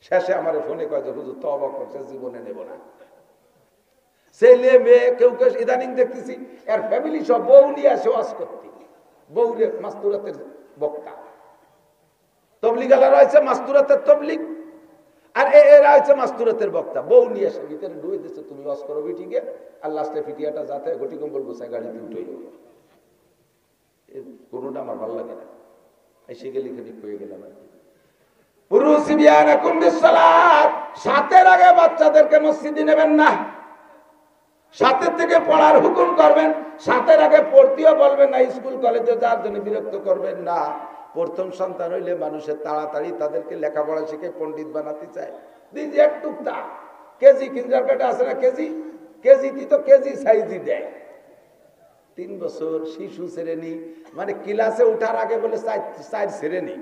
শেষে আমার ফোনে কয় যে হুজুর তওবা করছে, জীবনে নেব না। ছেলে মেয়ে কেউ কেউ ইদানিং দেখতেছি এর ফ্যামিলি সব বউ নিয়ে আসে ওয়াজ করতে, বউরে মাস্তুরাতের বক্তা, তবলিগালা রয়েছে মাস্তুরাতের তবলিগ, আর এরা হচ্ছে মাস্তুরাতের বক্তা। বউ নিয়ে এসে ভিতরে ডুবে দিচ্ছে, তুমি ওয়াজ করো বিটিকে, আর লাস্টে ফিটিয়াটা যাতে গটি কম্বল গোছায় গাড়িতে উঠে কোনোটা আমার ভালো লাগে না। এসে গেলে খানিক হয়ে গেলাম আর কি। সাতের আগে বাচ্চাদেরকে মসজিদে নেবেন না, সাতের থেকে পড়ার হুকুম করবেন, সাতের আগে পড়তেও বলবেন না, স্কুল কলেজে যাওয়ার জন্য বিরক্ত করবেন না। প্রথম সন্তান হইলে মানুষের তাড়াতাড়ি তাদেরকে লেখাপড়া শিখে পণ্ডিত বানাতে চায়। দিদি একটু কেজি কিন্ডারগার্টেন আছে না, কেজি তো কেজি সাইজই দেয়। 3 বছর শিশু শ্রেণী, মানে ক্লাসে উঠার আগে বলে 4 শ্রেণী,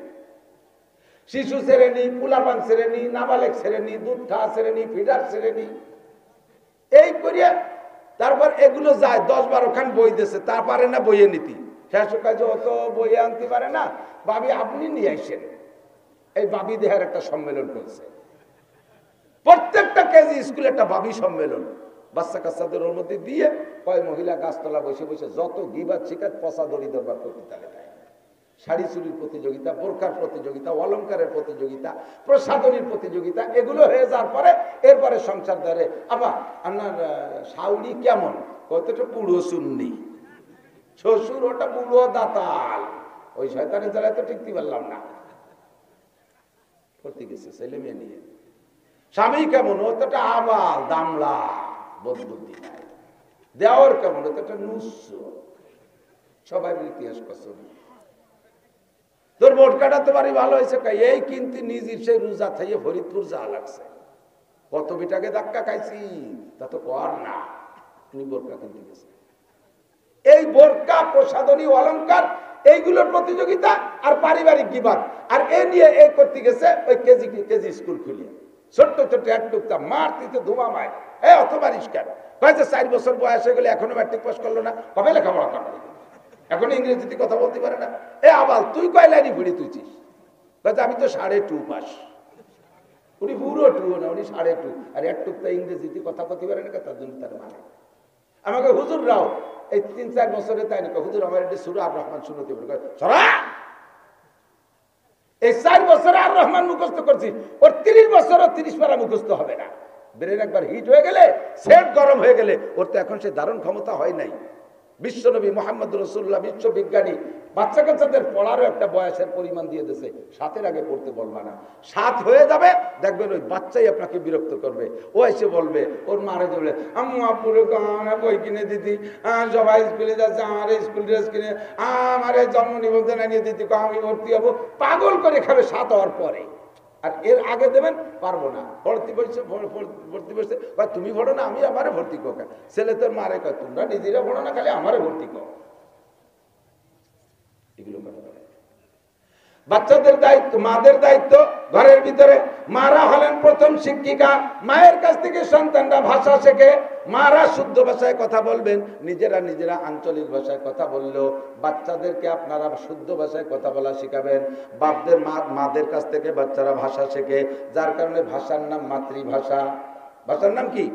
শিশু শ্রেণী, পুলাপান শ্রেণী, নাবালেক শ্রেণী, দুধ খাওয়া শ্রেণী, ফিডার শ্রেণী, এই করিয়া তারপর এগুলো যায়। 10-12 খান বই দিয়েছে, তা পারে না বইয়ে নীতি। শেষ কাজে অত বইয়ে আনতে পারে না, ভাবি আপনি নিয়ে আসেন। এই ভাবি দেহের একটা সম্মেলন করছে, প্রত্যেকটা কেজি স্কুলে একটা ভাবি সম্মেলন। বাচ্চা কাচ্চাদের ওর মধ্যে দিয়ে কয় মহিলা গাছতলা বসে বসে যত গিবাদ শিকাত পচা দড়ি দরবার করতে তালে দেয়। শাড়ি চুরির প্রতিযোগিতা, বোরকার প্রতিযোগিতা, অলঙ্কারের প্রতিযোগিতা, প্রসাদনীর প্রতিযোগিতা, এগুলো হয়ে যাওয়ার পরে এরপরে সংসার ধরে। আবার আপনার শাউরি কেমন, কতটা পুরো শুননি, শ্বশুর ওটা পুরো দাতাল, ওই শয়তানের জ্বালায় তো টিকতে পারলাম না, করতে গেছে ছেলে মেয়ে নিয়ে। স্বামী কেমন, ও তো একটা আবাল দামলা, বুদ্ধি নাই। দেওয়ার কেমন, ও তো একটা নুস, সবাই ইতিহাস পছন্দ। তোর বোট কাটা তো বাড়ি ভালো হয়েছে, এই কিন্তু নিজের সেই রোজা থাইয়ে ফরিদপুর যা লাগছে, কত বিটাকে ধাক্কা খাইছি, তা তো কর না, উনি বোরকা কিনতে গেছে। এই বোরকা, প্রসাদনী, অলঙ্কার, এইগুলোর প্রতিযোগিতা আর পারিবারিক গিবাদ, আর এ নিয়ে এই করতে গেছে ওই কেজি স্কুল খুলিয়ে ছোট্ট ছোট্ট এক টুকটা মার দিতে ধুমা মায়। অত বারিশ কেন, কয়েছে 4 বছর বয়স হয়ে গেলে এখনো ম্যাট্রিক পাস করলো না, কবে লেখাপড়া করবে, এখন ইংরেজিতে কথা বলতে পারে না। আবাল তুই কয় লাইনই ঘুরে তুইছিস, আমি তো 2.5 পাস। উনি পুরো 2 না, উনি 2.5, আর এক টুকটা ইংরেজিতে কথা বলতে পারে না, তার জন্য তার মানে। আমাকে হুজুররাও এই 3-4 বছরে তাই না, হুজুর আমার একটি সূরা আর রহমান শুনতে পারে, এই 4 বছরে আর রহমান মুখস্থ করছি, ওর 30 বছরও 30 পারা মুখস্থ হবে না। ব্রেন একবার হিট হয়ে গেলে, সেট গরম হয়ে গেলে, ওর তো এখন সে ধারণ ক্ষমতা হয় নাই। বিশ্বনবী মুহাম্মদ রাসূলুল্লাহ, বিশ্ববিজ্ঞানী, বাচ্চা কাচ্চাদের পড়ারও একটা বয়সের পরিমাণ দিয়ে দিয়েছে, 7-এর আগে পড়তে বলবা না। 7 হয়ে যাবে, দেখবেন ওই বাচ্চাই আপনাকে বিরক্ত করবে। ও এসে বলবে, ওর মারে বলে, আম্মু আব্বুরে বই কিনে দিতি, সবাই স্কুলে যাচ্ছে, আমার স্কুল ড্রেস কিনে, আমার জন্ম নিবন্ধন নিয়ে দিতি, আমি ভর্তি হবো। পাগল করে খাবে 7 হওয়ার পরে, আর এর আগে দেবেন পারবো না। ভর্তি বসছে, তুমি ভরো না, আমি আমারে ভর্তি কর। ছেলে তোর মারে কয়, তোমরা নিজেরা ভরো না, খালি আমারে ভর্তি কর। এগুলো করা যাবে। বাচ্চাদের দায়িত্ব, মাদের দায়িত্ব ঘরের ভিতরে। মারা হলেন প্রথম শিক্ষিকা, মায়ের কাছ থেকে সন্তানরা ভাষা শেখে। মারা শুদ্ধ ভাষায় কথা বলবেন, নিজেরা আঞ্চলিক ভাষায় কথা বললেও বাচ্চাদেরকে আপনারা শুদ্ধ ভাষায় কথা বলা শিখাবেন। বাপদের মাদের কাছ থেকে বাচ্চারা ভাষা শেখে, যার কারণে ভাষার নাম মাতৃভাষা। ভাষার নাম কি?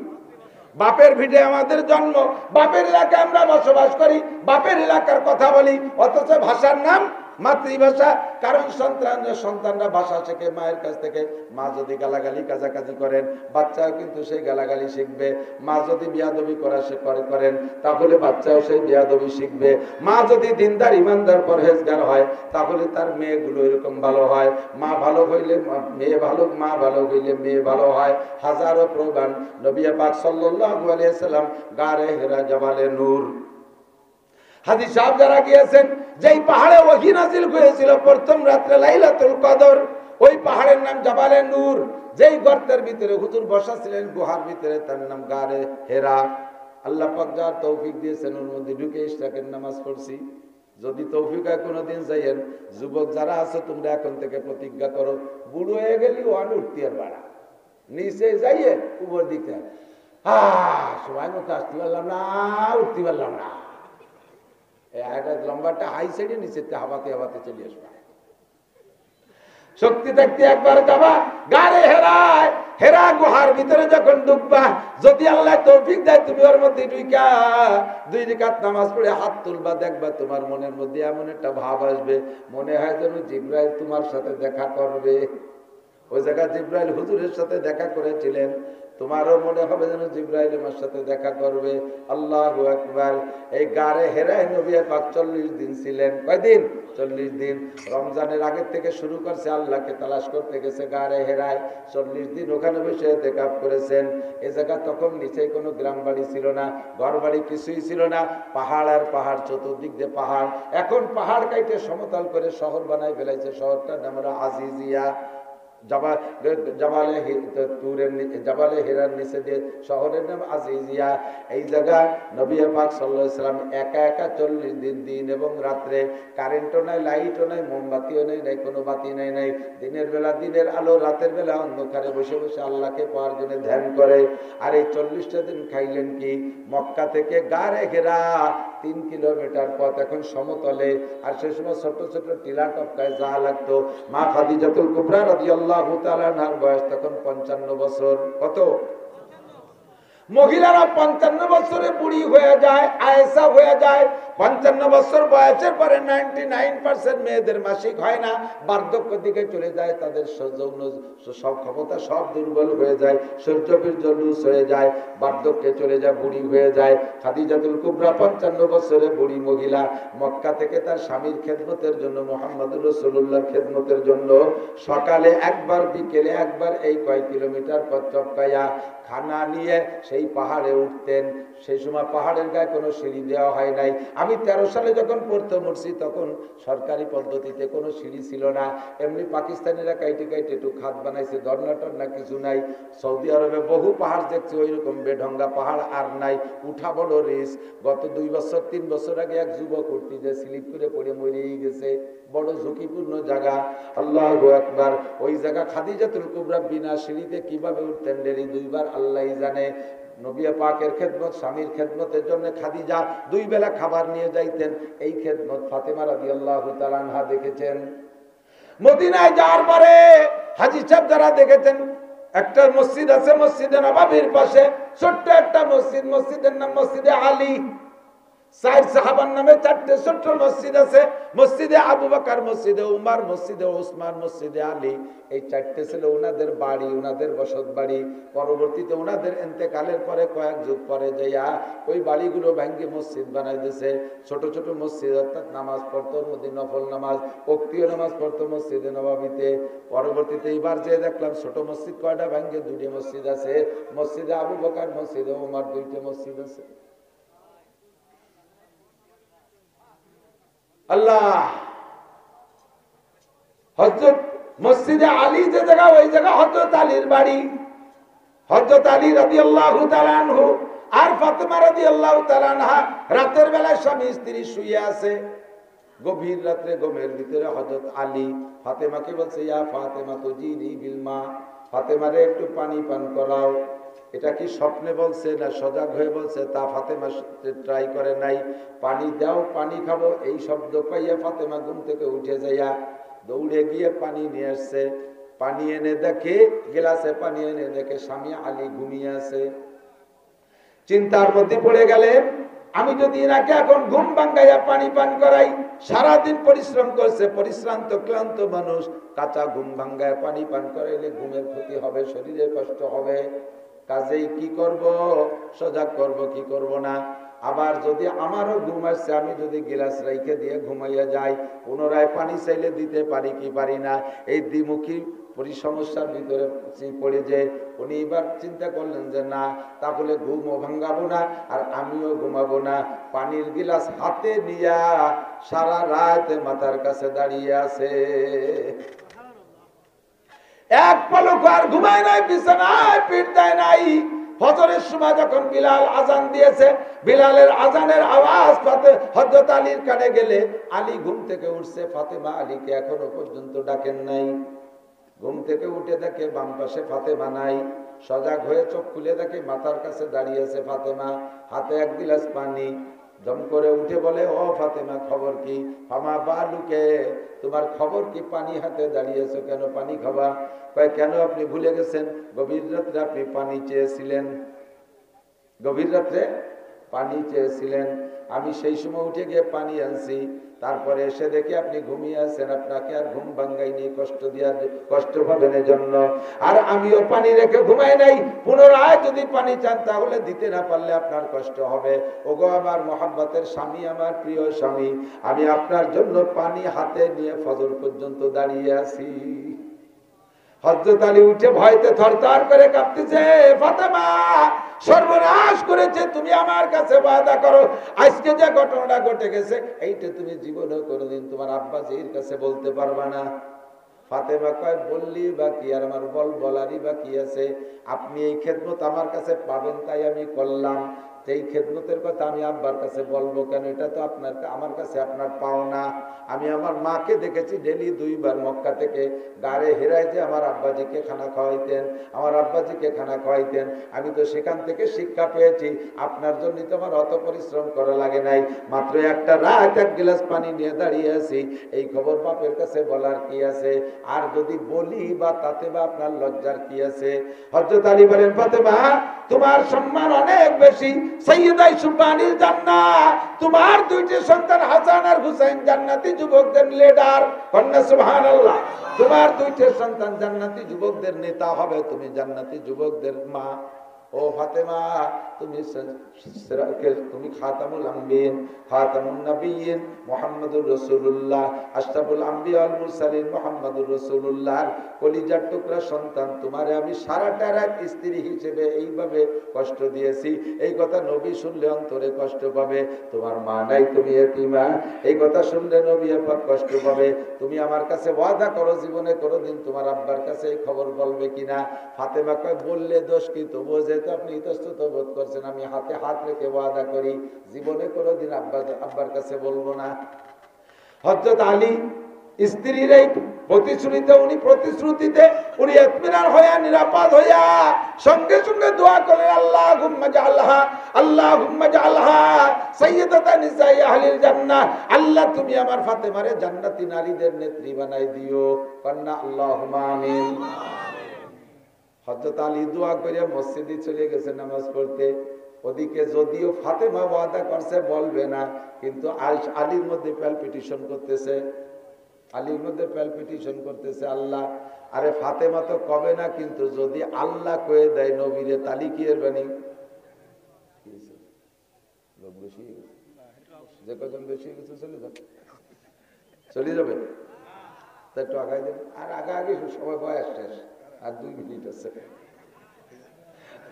বাপের ভিটে আমাদের জন্ম, বাপের এলাকায় আমরা বসবাস করি, বাপের এলাকার কথা বলি, অথচ ভাষার নাম মাতৃভাষা। কারণ সন্তানরা ভাষা শেখে মায়ের কাছ থেকে। মা যদি গালাগালি কাজাকাজি করেন, বাচ্চাও কিন্তু সেই গালাগালি শিখবে। মা যদি বিয়াদবি করেন, তাহলে বাচ্চাও সেই বিয়াদবি শিখবে। মা যদি দিনদার, ইমানদার, পরহেজগার হয়, তাহলে তার মেয়েগুলো এরকম ভালো হয়। মা ভালো হইলে মেয়ে ভালো, মা ভালো হইলে মেয়ে ভালো হয়। হাজারো প্রমাণ। নবী পাক সাল্লাল্লাহু আলাইহি সাল্লাম গারে হেরা জাবালে নূর, হাদিস সাহেব যারা গিয়েছেন, যেই পাহাড়ে ওহী নাজিল হয়েছিল প্রথম রাত্রে লাইলাতুল কদর, ওই পাহাড়ের নাম জাবালে নূর। যেই গর্তের ভিতরে হুজুর বসা ছিলেন গুহার ভিতরে, তার নাম গারে হেরা। আল্লাহ পাক যার তৌফিক দিয়েছেন ওর মধ্যে ঢুকে ইশরাকের নামাজ পড়ছি। যদি তৌফিক হয় কোনোদিন যাইয়েন, যুবক যারা আছে তোমরা এখন থেকে প্রতিজ্ঞা করো, বুড়ো হয়ে গেলি ওয়ান উঠতি আর বাড়া, নিচে যাইয়ে উপর দিকে সময় মতো আসতে পারলাম না, উঠতে পারলাম না, লম্বাটা হাই সাইডে নিচে হাওয়াতে হাওয়াতে চলে আসবা। শক্তি থাকতে একবার যাবা গারে হেরায়, হেরা গুহার ভিতরে যখন ঢুকবা, যদি আল্লাহ তৌফিক দেয় তুমি ওর মধ্যে ঢুকা 2 রাকাত নামাজ পড়ে হাত তুলবা, দেখবা তোমার মনের মধ্যে এমন একটা ভাব আসবে, মনে হয় যেন জিবরাইল তোমার সাথে দেখা করবে। ওই জায়গায় জিবরাইল হুজুরের সাথে দেখা করেছিলেন, তোমারও মনে হবে যেন জিবরাইল আমার সাথে দেখা করবে। আল্লাহু আকবার। এই গারে হেরায় নবী পাক 40 দিন ছিলেন। কয়দিন? 40 দিন। রমজানের আগের থেকে শুরু করছে, আল্লাহকে তালাশ করতে গেছে গারে হেরায়, 40 দিন ওখানে বসে ইতিকাফ করেছেন। এই জায়গা তখন নিচে কোনো গ্রাম বাড়ি ছিল না, ঘর বাড়ি কিছুই ছিল না, পাহাড় আর পাহাড়, চতুর্দিক দিয়ে পাহাড়। এখন পাহাড় কাইটে সমতল করে শহর বানাই ফেলাইছে। শহরটার নাম হলো আজিজিয়া। জাবালে হেরার নিচে দিয়ে শহরের নাম আজিজিয়া। এই জায়গায় নবী পাক সাল্লাল্লাহু আলাইহি সাল্লাম একা একা 40 দিন, দিন এবং রাত্রে, কারেন্টও নাই, লাইটও নাই, মোমবাতিও নাই, নাই কোনো বাতি নাই, নাই দিনের বেলা দিনের আলো, রাতের বেলা অন্ধকারে বসে বসে আল্লাহকে পাওয়ার জন্য ধ্যান করে। আর এই 40টা দিন খাইলেন কি? মক্কা থেকে গারে হেরা 3 কিলোমিটার পথ, এখন সমতলে। আর সে সময় ছোট ছোট টিলা টপকায় যা লাগতো। মা খাদিজাতুল কুবরা রাদিয়াল্লাহু তাআলা আনহার বয়স তখন 55 বছর। কত? মহিলারা 55 বছরে বুড়ি হয়ে যায়, আয়েশা হয়ে যায়। 55 বছর বয়সের পরে 99% মেয়েদের মাসিক হয় না, বার্ধক্য দিকে চলে যায়, তাদের যৌন সব ক্ষমতা সব দুর্বল হয়ে যায়, সূর্যবীর্য লুজ হয়ে যায়, বার্ধক্যে চলে যায়, বুড়ি হয়ে যায়। খাদিজাতুল কুবরা 55 বছরে বুড়ি মহিলা, মক্কা থেকে তার স্বামীর খেদমতের জন্য, মুহাম্মদুর রাসূলুল্লাহর খেদমতের জন্য সকালে একবার বিকেলে একবার এই কয় কিলোমিটার পথ চপকাইয়া খানা নিয়ে সেই পাহাড়ে উঠতেন। সেই সময় পাহাড়ের গায়ে কোনো সিঁড়ি দেওয়া হয় নাই। আমি 13 সালে যখন পড়তে উঠছি তখন সরকারি পদ্ধতিতে কোনো সিঁড়ি ছিল না, এমনি পাকিস্তানিরা কাইটে কাইটে একটু খাত বানাইছে, দরনাটর না কিছু নাই। সৌদি আরবে বহু পাহাড় দেখছি ওই রকম বেঢঙ্গা পাহাড় আর নাই, উঠা বড় রিস্ক। গত 2 বছর 3 বছর আগে এক যুবক উঠতে যে স্লিপ করে পড়ে মরেই গেছে, বড় ঝুঁকিপূর্ণ জায়গা। আল্লাহু আকবার। ওই জায়গা খাদিজাতুল কুবরা বিনা সিঁড়িতে কিভাবে উঠতেন ডেলি 2 বার আল্লাহই জানে। নবী পাকের খেদমত, স্বামীর খেদমতের জন্য খাদিজা 2 বেলা খাবার নিয়ে যাইতেন। এই খেদমত ফাতেমা রাদিয়াল্লাহু তাআলা আনহা দেখেছেন। মদিনায় যাওয়ার পরে হাজী সাহেব যারা দেখেছেন, একটা মসজিদ আছে মসজিদে নববীর পাশে, ছোট্ট একটা মসজিদ, মসজিদের নাম মসজিদে আলী। 4 সাহাবার নামে 4টে ছোট্ট মসজিদ আছে, মসজিদে আবু বকর, মসজিদে উমর, মসজিদে ওসমান, মসজিদে আলী। এই 4টে ছিল ওনাদের বাড়ি, ওনাদের বসত বাড়ি। পরবর্তীতে ওনাদের ইন্তেকালের পরে কয়েক যুগ পরে যাইয়া ওই বাড়িগুলো ভেঙে মসজিদ বানাই দিয়েছে। ছোট ছোট মসজিদ, অর্থাৎ নামাজ পড়তো মধ্যে নফল নামাজ, ওক্তীয় নামাজ পড়তো মসজিদে নববীতে। পরবর্তীতে এবার যে দেখলাম ছোট মসজিদ কয়টা ভেঙে 2টে মসজিদ আছে, মসজিদে আবু বকর, মসজিদে উমর, 2টে মসজিদ আছে। আল্লাহ। হযরত মসজিদে আলী যে জায়গা, ওই জায়গা হযরত আলীর বাড়ি। হযরত আলী রাদিয়াল্লাহু তাআলা আনহু আর ফাতেমা রাদিয়াল্লাহু তাআলা আনহা রাতের বেলায় স্বামী স্ত্রী শুয়ে আছে। গভীর রাতে ঘুমের ভিতরে হযরত আলী ফাতেমাকে বলছে, ইয়া ফাতেমা তুজিনি বিল মা, ফাতেমারে একটু পানি পান করাও। এটা কি স্বপ্নে বলছে না সজাগ হয়ে বলছে তা ফাতেমা ট্রাই করে নাই। পানি দাও, পানি খাবো, এই শব্দ পাইয়া ফাতেমা ঘুম থেকে উঠে যাইয়া দৌড়ে গিয়ে পানি নিয়ে আসছে। পানি এনে দেখে, গ্লাসে পানি এনে দেখে স্বামী আলী ঘুমিয়ে আছে। চিন্তার মধ্যে পড়ে গেলে, আমি যদি এনাকে এখন ঘুম ভাঙ্গাইয়া পানি পান করাই, সারাদিন পরিশ্রম করছে, পরিশ্রান্ত ক্লান্ত মানুষ, কাঁচা ঘুম ভাঙ্গায় পানি পান করাইলে ঘুমের ক্ষতি হবে, শরীরে কষ্ট হবে। কাজেই কি করব, সজাগ করব কি করব না। আবার যদি আমারও ঘুম আসছে, আমি যদি গিলাস রাইখে দিয়ে ঘুমাইয়া যাই, পুনরায় পানি চাইলে দিতে পারি কি পারি না। এই দ্বিমুখী সমস্যার ভিতরে পড়ে যে উনি এবার চিন্তা করলেন যে না, তাহলে ঘুমও ভাঙাবো না আর আমিও ঘুমাবো না। পানির গিলাস হাতে নিয়া সারা রাত মাথার কাছে দাঁড়িয়ে আছে, এক পলক আর ঘুমায় নাই, বিছানায় পিঠ দেয় নাই। ফজরের সময় যখন বিলাল আজান দিয়েছে, বিলালের আজানের আওয়াজ হযরত আলীর কানে গেলে আলী ঘুম থেকে উঠছে, ফাতেমা আলীকে এখনো পর্যন্ত ডাকেন নাই। ঘুম থেকে উঠে দেখে বাম পাশে ফাতেমা নাই, সজাগ হয়ে চোখ খুলে দেখে মাথার কাছে দাঁড়িয়ে আছে ফাতেমা, হাতে এক গিলাস পানি। দম করে উঠে বলে, ও ফাতেমা, খবর কি? ফামা বালুকে, তোমার খবর কি? পানি হাতে দাঁড়িয়েছো কেন? পানি খাবা? কয়, কেন আপনি ভুলে গেছেন গভীর রাত্রে আপনি পানি চেয়েছিলেন, গভীর রাত্রে পানি চেয়েছিলেন। আমি সেই সময় উঠে গিয়ে পানি আনছি, তারপরে এসে দেখি আপনি ঘুমিয়ে আছেন, আপনাকে আর ঘুম ভাঙ্গাইনি, কষ্ট পাবেন এজন্য। আর আমিও পানি রেখে ঘুমাই নাই, পুনরায় যদি পানি চান তাহলে দিতে না পারলে আপনার কষ্ট হবে। ওগো আমার মহব্বতের স্বামী, আমার প্রিয় স্বামী, আমি আপনার জন্য পানি হাতে নিয়ে ফজর পর্যন্ত দাঁড়িয়ে আছি। হযরত আলী উঠে ভয়তে থরথর করে কাঁপতেছে, ফাতেমা সর্বনাশ করেছে, তুমি আমার কাছে ওয়াদা করো আজকে যে ঘটনাটা ঘটে গেছে এইটা তুমি জীবনে কোনোদিন তোমার আব্বাজির কাছে বলতে পারবা না। ফাতেমা কয়, বললি বা কি, আর আমার বলারই বা কি আছে? আপনি এই খেদমত আমার কাছে পাবেন তাই আমি করলাম, এই খেদমতের কথা আমি আব্বার কাছে বলবো কেন? এটা তো আপনার আমার কাছে আপনার পাওনা। আমি আমার মাকে দেখেছি ডেলি 2 বার মক্কা থেকে গাড়ে হেরায় যে আমার আব্বাজিকে খানা খাওয়াইতেন, আমার আব্বাজিকে খানা খাওয়াইতেন। আমি তো সেখান থেকে শিক্ষা পেয়েছি, আপনার জন্য তো আমার অত পরিশ্রম করা লাগে নাই, মাত্র একটা রাত 1 গ্লাস পানি নিয়ে দাঁড়িয়ে আছি, এই খবর বাপের কাছে বলার কি আছে? আর যদি বলি বা তাতে বা আপনার লজ্জার কি আছে? হযরত আলী বলেন, ফাতেমা তোমার সম্মান অনেক বেশি, সাইয়্যিদা সুবহানিল জান্নাহ, তোমার 2টি সন্তান হাসান আর হুসাইন জান্নাতি যুবকদের লিডার, কন্যা সুবহানাল্লাহ। তোমার 2টি সন্তান জান্নাতি যুবকদের নেতা হবে, তুমি জান্নাতি যুবকদের মা। ও ফাতেমা, তুমি খাতামুল আম্বিয়িন, খাতামুন নবিয়্যিন, মুহাম্মদুর রাসূলুল্লাহ, আশরাফুল আম্বিয়া ওয়াল মুরসালিন মুহাম্মদুর রাসূলুল্লাহ কলিজার টুকরা সন্তান। তোমারে আমি সারাটা রাত স্ত্রী হিসেবে এইভাবে কষ্ট দিয়েছি, এই কথা নবী শুনলে অন্তরে কষ্ট পাবে। তোমার মা নাই, তুমি এতিমা, এই কথা শুনলে নবী পাক কষ্ট পাবে। তুমি আমার কাছে ওয়াদা করো জীবনে কোনোদিন তোমার আব্বার কাছে এই খবর বলবে কিনা? ফাতেমা কয়, বললে দোষ কি? তবুও যেহেতু আপনি ইতস্তত বোধ করছেন, আমি হাতে হাত রেখে ওয়াদা করি জীবনে কোনোদিন আব্বার কাছে বলবো না। হযরত আলী স্ত্রীর এই প্রতিশ্রুতিতে উনি ইতমিনান হইয়া, নিরাপদ হইয়া সঙ্গে সঙ্গে দোয়া করেন, আল্লাহুম্মা জাআলহা, আল্লাহুম্মা জাআলহা সাইয়্যিদাতান নিসাই আহলিল জান্নাহ, আল্লাহ তুমি আমার ফাতেমারে জান্নাতি নারীদের নেত্রী বানাই দিও। কন্যা আল্লাহুম্মা আমিন। হযরত আলী দোয়া করে মসজিদে চলে গেছে নামাজ পড়তে। ওদিকে যদিও ফাতেমা ওয়াদা করছে বলবে না, কিন্তু আলীর মধ্যে প্যালপিটেশন করতেছে, আলীর মধ্যে প্যালপিটেশন করতেছে, আল্লাহ, আরে ফাতেমা তো কবে না, কিন্তু যদি আল্লাহ কয়ে দেয় নবীরে, তালি কি এর বাণী? লোক বেশি যে কজন বেশি গেছে চলে যাবে, তা একটু আগাই দেবে। আর আগে সবাই বয়স শেষ, আর 2 মিনিট আছে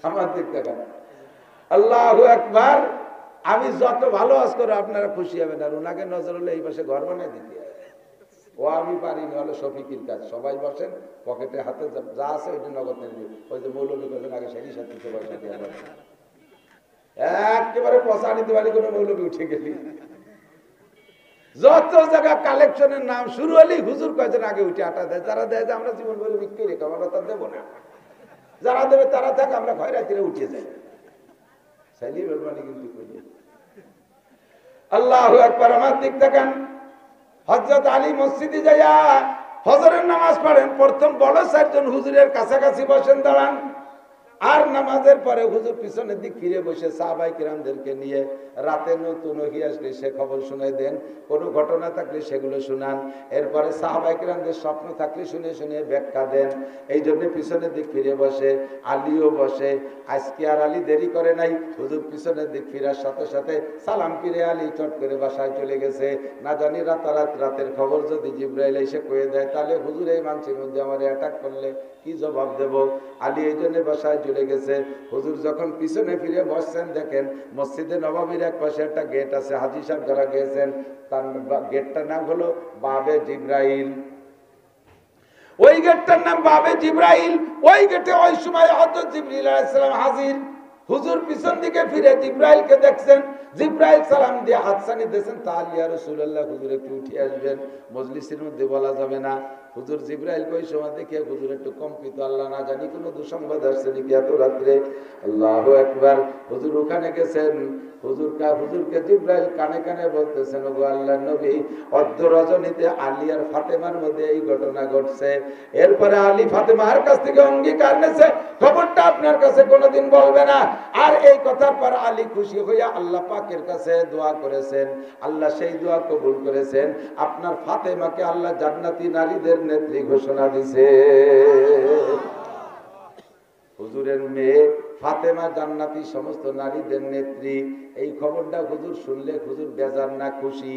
আমার দিক থেকে। আল্লাহু আকবার। আমি যত ভালো আজ করে আপনারা খুশি হবেন, আর ওনাকে নজর হলে এই পাশে ঘর বানাই দিতে। ও আমি পারিনি, হলো শফিকির কাজ। সবাই বসেন, পকেটে হাতে যা আছে ওইটা নগদ নেবে। ওই যে মৌলবী করবেন আগে সেই সাথে পয়সা দিয়ে একেবারে পয়সা নিতে পারি, কোনো মৌলবী উঠে গেলি। যত জায়গা কালেকশনের নাম শুরু হলেই হুজুর কয়েকজন আগে উঠে আটা দেয়। যারা দেয় যে আমরা জীবন বলে বিক্রি রেখে আমরা তা দেবো না, যারা দেবে তারা থাক, আমরা খয়রাতিরে উঠে যাই। সাইলি বেলবানি কিন্তু করি। আল্লাহু আকবার। আমার দিক দেখেন, হযরত আলী মসজিদে যাইয়া ফজরের নামাজ পড়েন। প্রথম বড় 4 জন হুজুরের কাছাকাছি বসেন, দাঁড়ান। আর নামাজের পরে হুজুর পিছনের দিক ফিরে বসে সাহাবায়ে কিরামদেরকে নিয়ে রাতে নতুন ওহী আসলে সে খবর শুনাই দেন, কোনো ঘটনা থাকলে সেগুলো শুনান, এরপরে সাহাবায়ে কিরামদের স্বপ্ন থাকলে শুনে শুনে ব্যাখ্যা দেন। এই জন্য পিছনের দিক ফিরে বসে, আলীও বসে। আজকে আর আলী দেরি করে নাই, হুজুর পিছনের দিক ফিরার সাথে সাথে সালাম ফিরে আলী চট করে বাসায় চলে গেছে। না জানি রাতের খবর যদি জিবরাইল এসে কয়ে দেয়, তাহলে হুজুর এই মানুষের মধ্যে আমার অ্যাটাক করলে কি জবাব দেব? আলী এই জন্য বাসায় চলে গেছে। হুজুর যখন পিছনে ফিরে বসছেন, দেখেন মসজিদে নববীর এক পাশে একটা গেট আছে, হাজী সাহেব যারা গিয়েছেন তার গেটটার নাম হলো বাবে জিবরাইল। ওই গেটটার নাম বাবে জিবরাইল। ওই গেটে ওই সময় হযরত জিবরিল আলাইহিস সালাম হাজির। হুজুর পিছন দিকে ফিরে জিবরাইলকে দেখছেন। জিবরাইল সালাম দিয়ে হাতছানি দিয়েছেন, তাহলে ইয়া রাসূলুল্লাহ হুজুর একটু উঠে আসবেন, মজলিসের মধ্যে বলা যাবে না। হুজুর জিবরাইল কই সময় দেখে হুজুর একটু কম্পিত, আল্লাহ না জানি কোনো দুঃসংবাদ আসছে নাকি এত রাত্রে। আল্লাহু আকবার। হুজুর ওখানে গেছেন। হুজুরকে জিবরাইল কানে কানে বলতেছেন, ওগো আল্লাহর নবী, অর্ধ রজনীতে আলী আর ফাতেমার মধ্যে এই ঘটনা ঘটছে। এরপরে আলী ফাতেমার কাছ থেকে অঙ্গীকার নিয়েছে, খবরটা আপনার কাছে কোনোদিন বলবে না। আর এই কথার পর আলী খুশি হইয়া আল্লাহ পাকের কাছে দোয়া করেছেন। আল্লাহ সেই দোয়া কবুল করেছেন। আপনার ফাতেমাকে আল্লাহ জান্নাতি নারীদের নেত্রী ঘোষণা দিছে। হুজুরের মেয়ে ফাতেমা জান্নাতি সমস্ত নারীদের নেত্রী। এই খবরটা হুজুর শুনলে হুজুর বেজার না খুশি?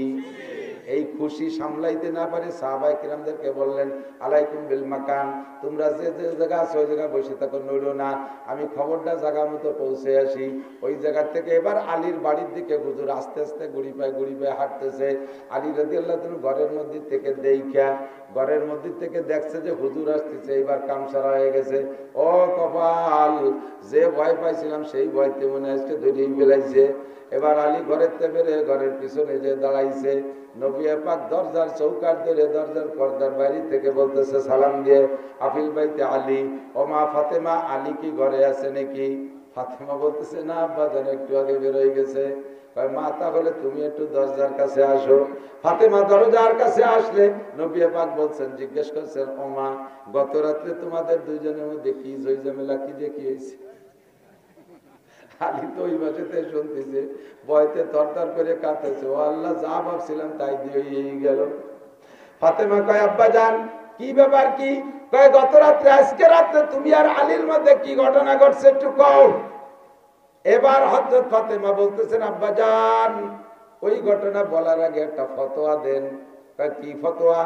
এই খুশি সামলাইতে না পারে সাহাবায়ে কিরামদেরকে বললেন, আলাইকুম বিল মাকান, তোমরা যে যে জায়গা আছে ওই জায়গায় বসে থাকো, নড়ো না, আমি খবরটা জায়গা মতো পৌঁছে আসি। ওই জায়গা থেকে এবার আলীর বাড়ির দিকে হুজুর আস্তে আস্তে গুড়ি পায়ে হাঁটতেছে। আলী রাদিয়াল্লাহু তাআলা ঘরের মধ্যে থেকে ঘরের মধ্যে থেকে দেখছে যে হুজুর আসতেছে, এবার কাম সারা হয়ে গেছে। ও কপাল, যে ভয় পাইছিলাম সেই ভয়তে মনে আজকে ধরেই বেলাইছে। এবার আলী ঘরের পিছনে যে দাঁড়াইছে, নবী পাক দরজার চৌকাঠ ধরে দরজার পর্দার বাইরে থেকে বলতেছে সালাম দিয়ে, আফিল বাইতে আলী, ও মা ফাতেমা, আলী কি ঘরে আছে নাকি? ফাতেমা বলতেছে, না আব্বা জান একটু আগে বেরোয় গেছে। মা তাহলে তুমি একটু দরজার কাছে আসো। ফাতেমা দরজার কাছে আসলে নবী পাক বলছেন, জিজ্ঞেস করছেন, ও মা, গত রাত্রে তোমাদের দুইজনের মধ্যে কি জয় ঝামেলা, কি যে কি হয়েছে? আলী তো ওই বাসাতে শুনতেছে, ভয়তে থরথর করে কাঁদতেছে, ও আল্লাহ, যা ভাবছিলাম তাই দিয়ে গেল। ফাতেমা কয়, আব্বা জান কি ব্যাপার, কি? কয়, গত রাত্রে আজকে রাত্রে তুমি আর আলীর মধ্যে কি ঘটনা ঘটছে একটু কও। এবার হযরত ফাতেমা বলতেছেন, আব্বা জান ওই ঘটনা বলার আগে একটা ফতোয়া দেন। কি ফতোয়া?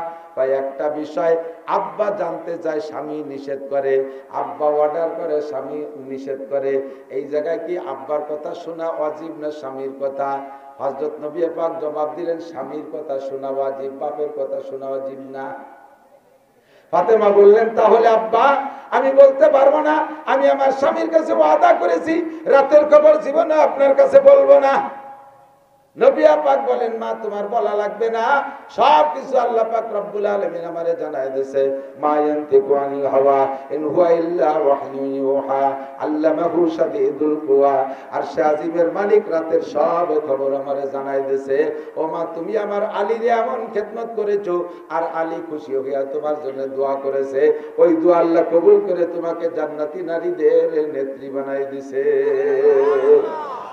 একটা বিষয় আব্বা জানতে চায়, স্বামী নিষেধ করে, আব্বা অর্ডার করে, স্বামী নিষেধ করে, এই জায়গায় কি আব্বার কথা শোনা ওয়াজিব না স্বামীর কথা? হযরত নবী পাক জবাব দিলেন, স্বামীর কথা শোনা ওয়াজিব, বাপের কথা শোনা ওয়াজিব না। ফাতেমা বললেন, তাহলে আব্বা আমি বলতে পারবো না, আমি আমার স্বামীর কাছে ওয়াদা করেছি রাতের খবর জীবনে আপনার কাছে বলবো না। নবী পাক বলেন, মা তোমার বলা লাগবে না, সব কিছু আল্লাহ পাক রব্বুল আলামিন আমারে জানায় দিয়েছে। মা ইয়ানতিকু আনিল হাওয়া ইন হুয়া ইল্লা ওয়াহয়ুন ইউহা আল্লামাহু শাদীদুল কুওয়া। আরশে আজিমের মালিক রাতের সব খবর আমারে জানায় দিয়েছে। ও মা, তুমি আমার আলীরে এমন খেদমত করেছো, আর আলী খুশি হইয়া তোমার জন্য দোয়া করেছে, ওই দোয়া আল্লাহ কবুল করে তোমাকে জান্নাতি নারীদের নেত্রী বানাই দিয়েছে।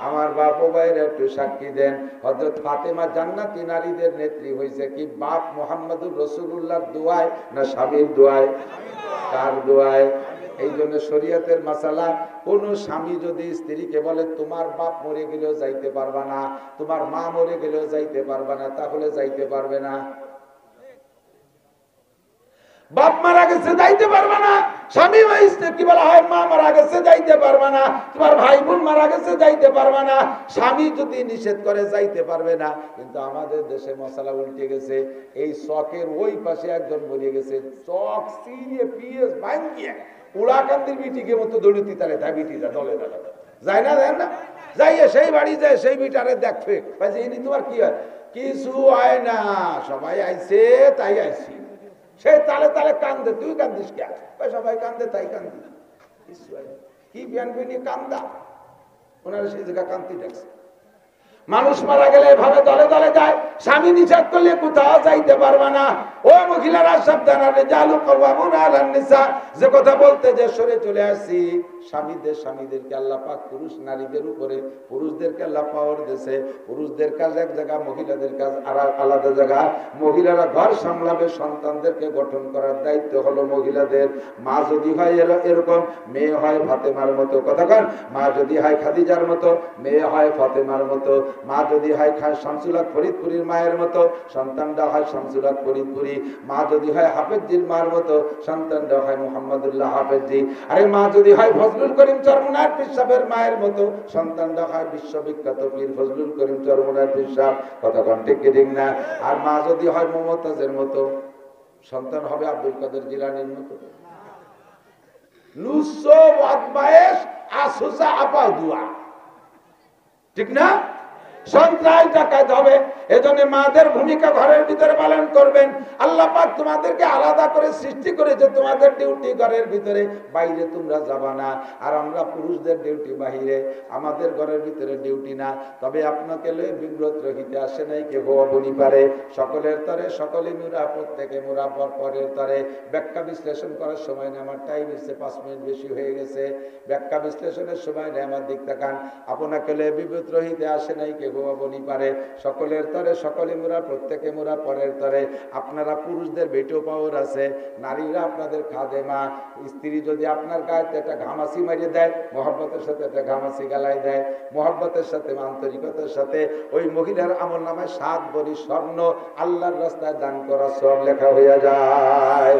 আমার বাপ ও ভাইরা একটু সাক্ষী দেন, হযরত ফাতেমা জান্নাতি নারীদের নেত্রী হয়েছে কি বাপ মুহাম্মদুর রাসূলুল্লাহর দোয়ায় না স্বামীর দোয়ায়? কার দোয়ায়? এই জন্য শরীয়তের মাসালা, কোন স্বামী যদি স্ত্রীকে বলে তোমার বাপ মরে গেলেও যাইতে পারবা না, তোমার মা মরে গেলেও যাইতে পারবা না, তাহলে যাইতে পারবে না। বাপ মারা গেছে যাইতে পারবা না, স্বামী কি বলা হয়, মা মারা গেছে যাইতে পারবা না, তোমার ভাই বোন মারা গেছে যাইতে পারবা না। স্বামী যদি নিষেধ করে যাইতে পারবে না। কিন্তু আমাদের দেশে মশলা উল্টে গেছে, এই চকের ওই পাশে একজন মরে গেছে, চক সিরিয়ে পিএস ভাঙ্গিয়ে উড়াকান্দির বিটিকে মতো দৌড়িতে তালে তা বিটিরা দলে দলে যায় না, দেন না, যাইয়ে সেই বাড়ি যায়, সেই বিটারে দেখবে ইনি তোমার কি হয়, কিছু হয় না, সবাই আইছে তাই আইছি। সে তালে তালে কান্দে, তুই কান্দিস কে? সবাই কান্দে তাই কান্দি, কি বিয়ান বিনি কান্দা, ওনারা সেই জায়গা কান্তি ডাকছে। মানুষ মারা গেলে এভাবে দলে দলে যায়, স্বামী নিষেধ করলে কোথাও যাইতে পারবে না। ও মহিলারা সাবধান, রিজালু কাওয়ামুনা আলান নিসা, যে কথা বলতে যে সরে চলে আসছি, স্বামীদেরকে আল্লাহ পাক পুরুষ নারীদের উপরে, পুরুষদেরকে আল্লাহ পাওয়ার দিয়েছে। পুরুষদের কাজ এক জায়গা, মহিলাদের কাজ আর আলাদা জায়গা। মহিলারা ঘর সামলাবে, সন্তানদেরকে গঠন করার দায়িত্ব হলো মহিলাদের। মা যদি হয় এরকম, মেয়ে হয় ফাতেমার মতো, কথা কন, মা যদি হয় খাদিজার মতো, মেয়ে হয় ফাতেমার মতো। মা যদি হয় শামসুল হক ফরিদপুরীর মায়ের মতো, সন্তানটা হয় শামসুল হক ফরিদপুরী। মা যদি হয় হাফেজজির মার মতো, সন্তানটা হয় মুহাম্মদুল্লাহ হাফেজজি। আরে মা যদি হয় ফজলুল করিম চরমুনার পীর সাহেবের মায়ের মতো, সন্তানটা হয় বিশ্ববিখ্যাত পীর ফজলুল করিম চরমুনার পীর সাহেব, কথা কন ঠিক কি ঠিক না? আর মা যদি হয় মুমতাজের মতো, সন্তান হবে আব্দুল কাদের জিলানীর মতো। লুসো ওয়াদবায়েশ আসুসা আপা দুয়া, ঠিক না? সন্ত্রাস ডাকাত হবে। এজন্য মাদের ভূমিকা ঘরের ভিতরে পালন করবেন। আল্লাহ পাক তোমাদেরকে আলাদা করে সৃষ্টি করেছে, তোমাদের ডিউটি ঘরের ভিতরে, বাইরে তোমরা যাবা না। আর আমরা পুরুষদের ডিউটি বাহিরে, আমাদের ঘরের ভিতরে ডিউটি না। তবে আপনাকে লয়ে বিব্রত রহিতে আসে নাই কে হওয়া বনি পারে। সকলের তরে সকলে মুরা, প্রত্যেকে মুরা, পরের তরে। ব্যাখ্যা বিশ্লেষণ করার সময় না, আমার টাইম এসে 5 মিনিট বেশি হয়ে গেছে। ব্যাখ্যা বিশ্লেষণের সময় না, আমার দিক তাকান। আপনাকে লয়ে বিব্রত রহিতে আসে নাই কে হওয়া বনি পারে। সকলের তরে সকলে মুরা, প্রত্যেকে মুরা, পরের তরে। আপনারা পুরুষদের ভেটো পাওয়ার আছে, নারীরা আপনাদের খাদেমা। স্ত্রী যদি আপনার গায়ে একটা ঘামাসি মারিয়ে দেয়, মহব্বতের সাথে একটা ঘামাসি গালায় দেয়, মহব্বতের সাথে, আন্তরিকতার সাথে, ওই মহিলার আমল নামায় 7 ভরি স্বর্ণ আল্লাহর রাস্তায় দান করা সব লেখা হইয়া যায়।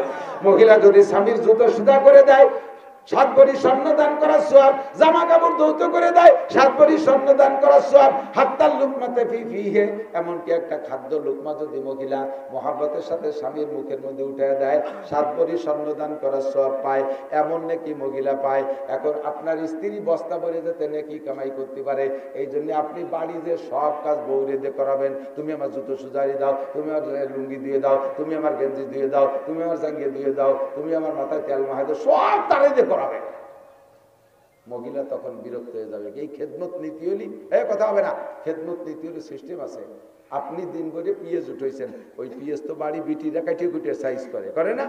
মহিলা যদি স্বামীর জুতো সুদা করে দেয়, 7 ভরি স্বর্ণ দান করার সওয়াব। জামা কাপড় ধৌত করে দেয়, 7 ভরি স্বর্ণ দান করার সওয়াব। হাত্তাল লুকমাতে ফি ফিহে, এমনকি একটা খাদ্য লুকমা যদি মহিলা মহব্বতের সাথে স্বামীর মুখের মধ্যে উঠে দেয়, 7 ভরি স্বর্ণ দান করার সওয়াব পায়। এমন নাকি মহিলা পায়। এখন আপনার স্ত্রী বস্তা ভরে যেতে নাকি কামাই করতে পারে। এই জন্য আপনি বাড়ি যে সব কাজ বউরে দিয়ে করাবেন। তুমি আমার জুতো সুজারি দাও, তুমি আমার লুঙ্গি দিয়ে দাও, তুমি আমার গেঞ্জি দিয়ে দাও, তুমি আমার জাঙ্গিয়ে দিয়ে দাও, তুমি আমার মাথায় তেল মাহাই দাও, সব তারে দিয়ে করাবে। মহিলা তখন বিরক্ত হয়ে যাবে। এই খেদমত নীতি হলি কথা হবে না। খেদমত নীতি হলে সিস্টেম আছে। আপনি দিন করে পিএস উঠেছেন, ওই পিএস তো বাড়ি বিটিরা কাটিয়ে কুটিয়ে সাইজ করে না?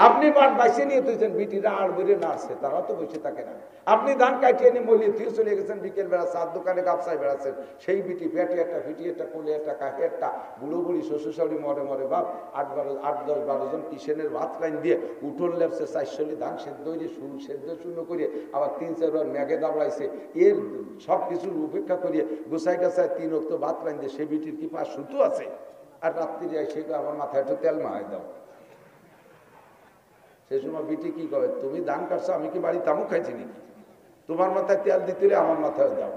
আপনি মাঠ বাইসে নিয়ে তুইছেন, বিটিরা আড় বেড়ে নাড়ছে, তারা তো বসে থাকে না। আপনি ধান কাটিয়ে নিয়ে মলিয়ে তুই চলে গেছেন, বিকেল বেড়া 4 দোকানে গাপসায় বেড়াচ্ছেন। সেই বিটি পেটে একটা, ফিটি একটা, কোলে একটা, কাকে একটা, বুড়ো বুড়ি শ্বশুর শাশুড়ি মরে মরে বাপ 8-10-12 জন কিষেনের ভাত লাইন দিয়ে উঠোন লেপছে, 400 ধান সেদ্ধ হয়ে সেদ্ধ শূন্য করিয়ে আবার 3-4 বার মেঘে দাবড়াইছে। এর সব কিছুর উপেক্ষা করিয়ে গোসাই গাছায় 3 ওয়াক্ত ভাত লাইন দিয়ে সে বিটির কি পা সুতো আছে? আর রাত্রি যায় সে আমার মাথায় একটু তেল মাহাই দাও। সেই সময় বিটি কি করে, তুমি ধান কাটছো, আমি কি বাড়ি তামুক খাইছি নাকি? তোমার মাথায় তেল দিতে হলে আমার মাথায় দাও।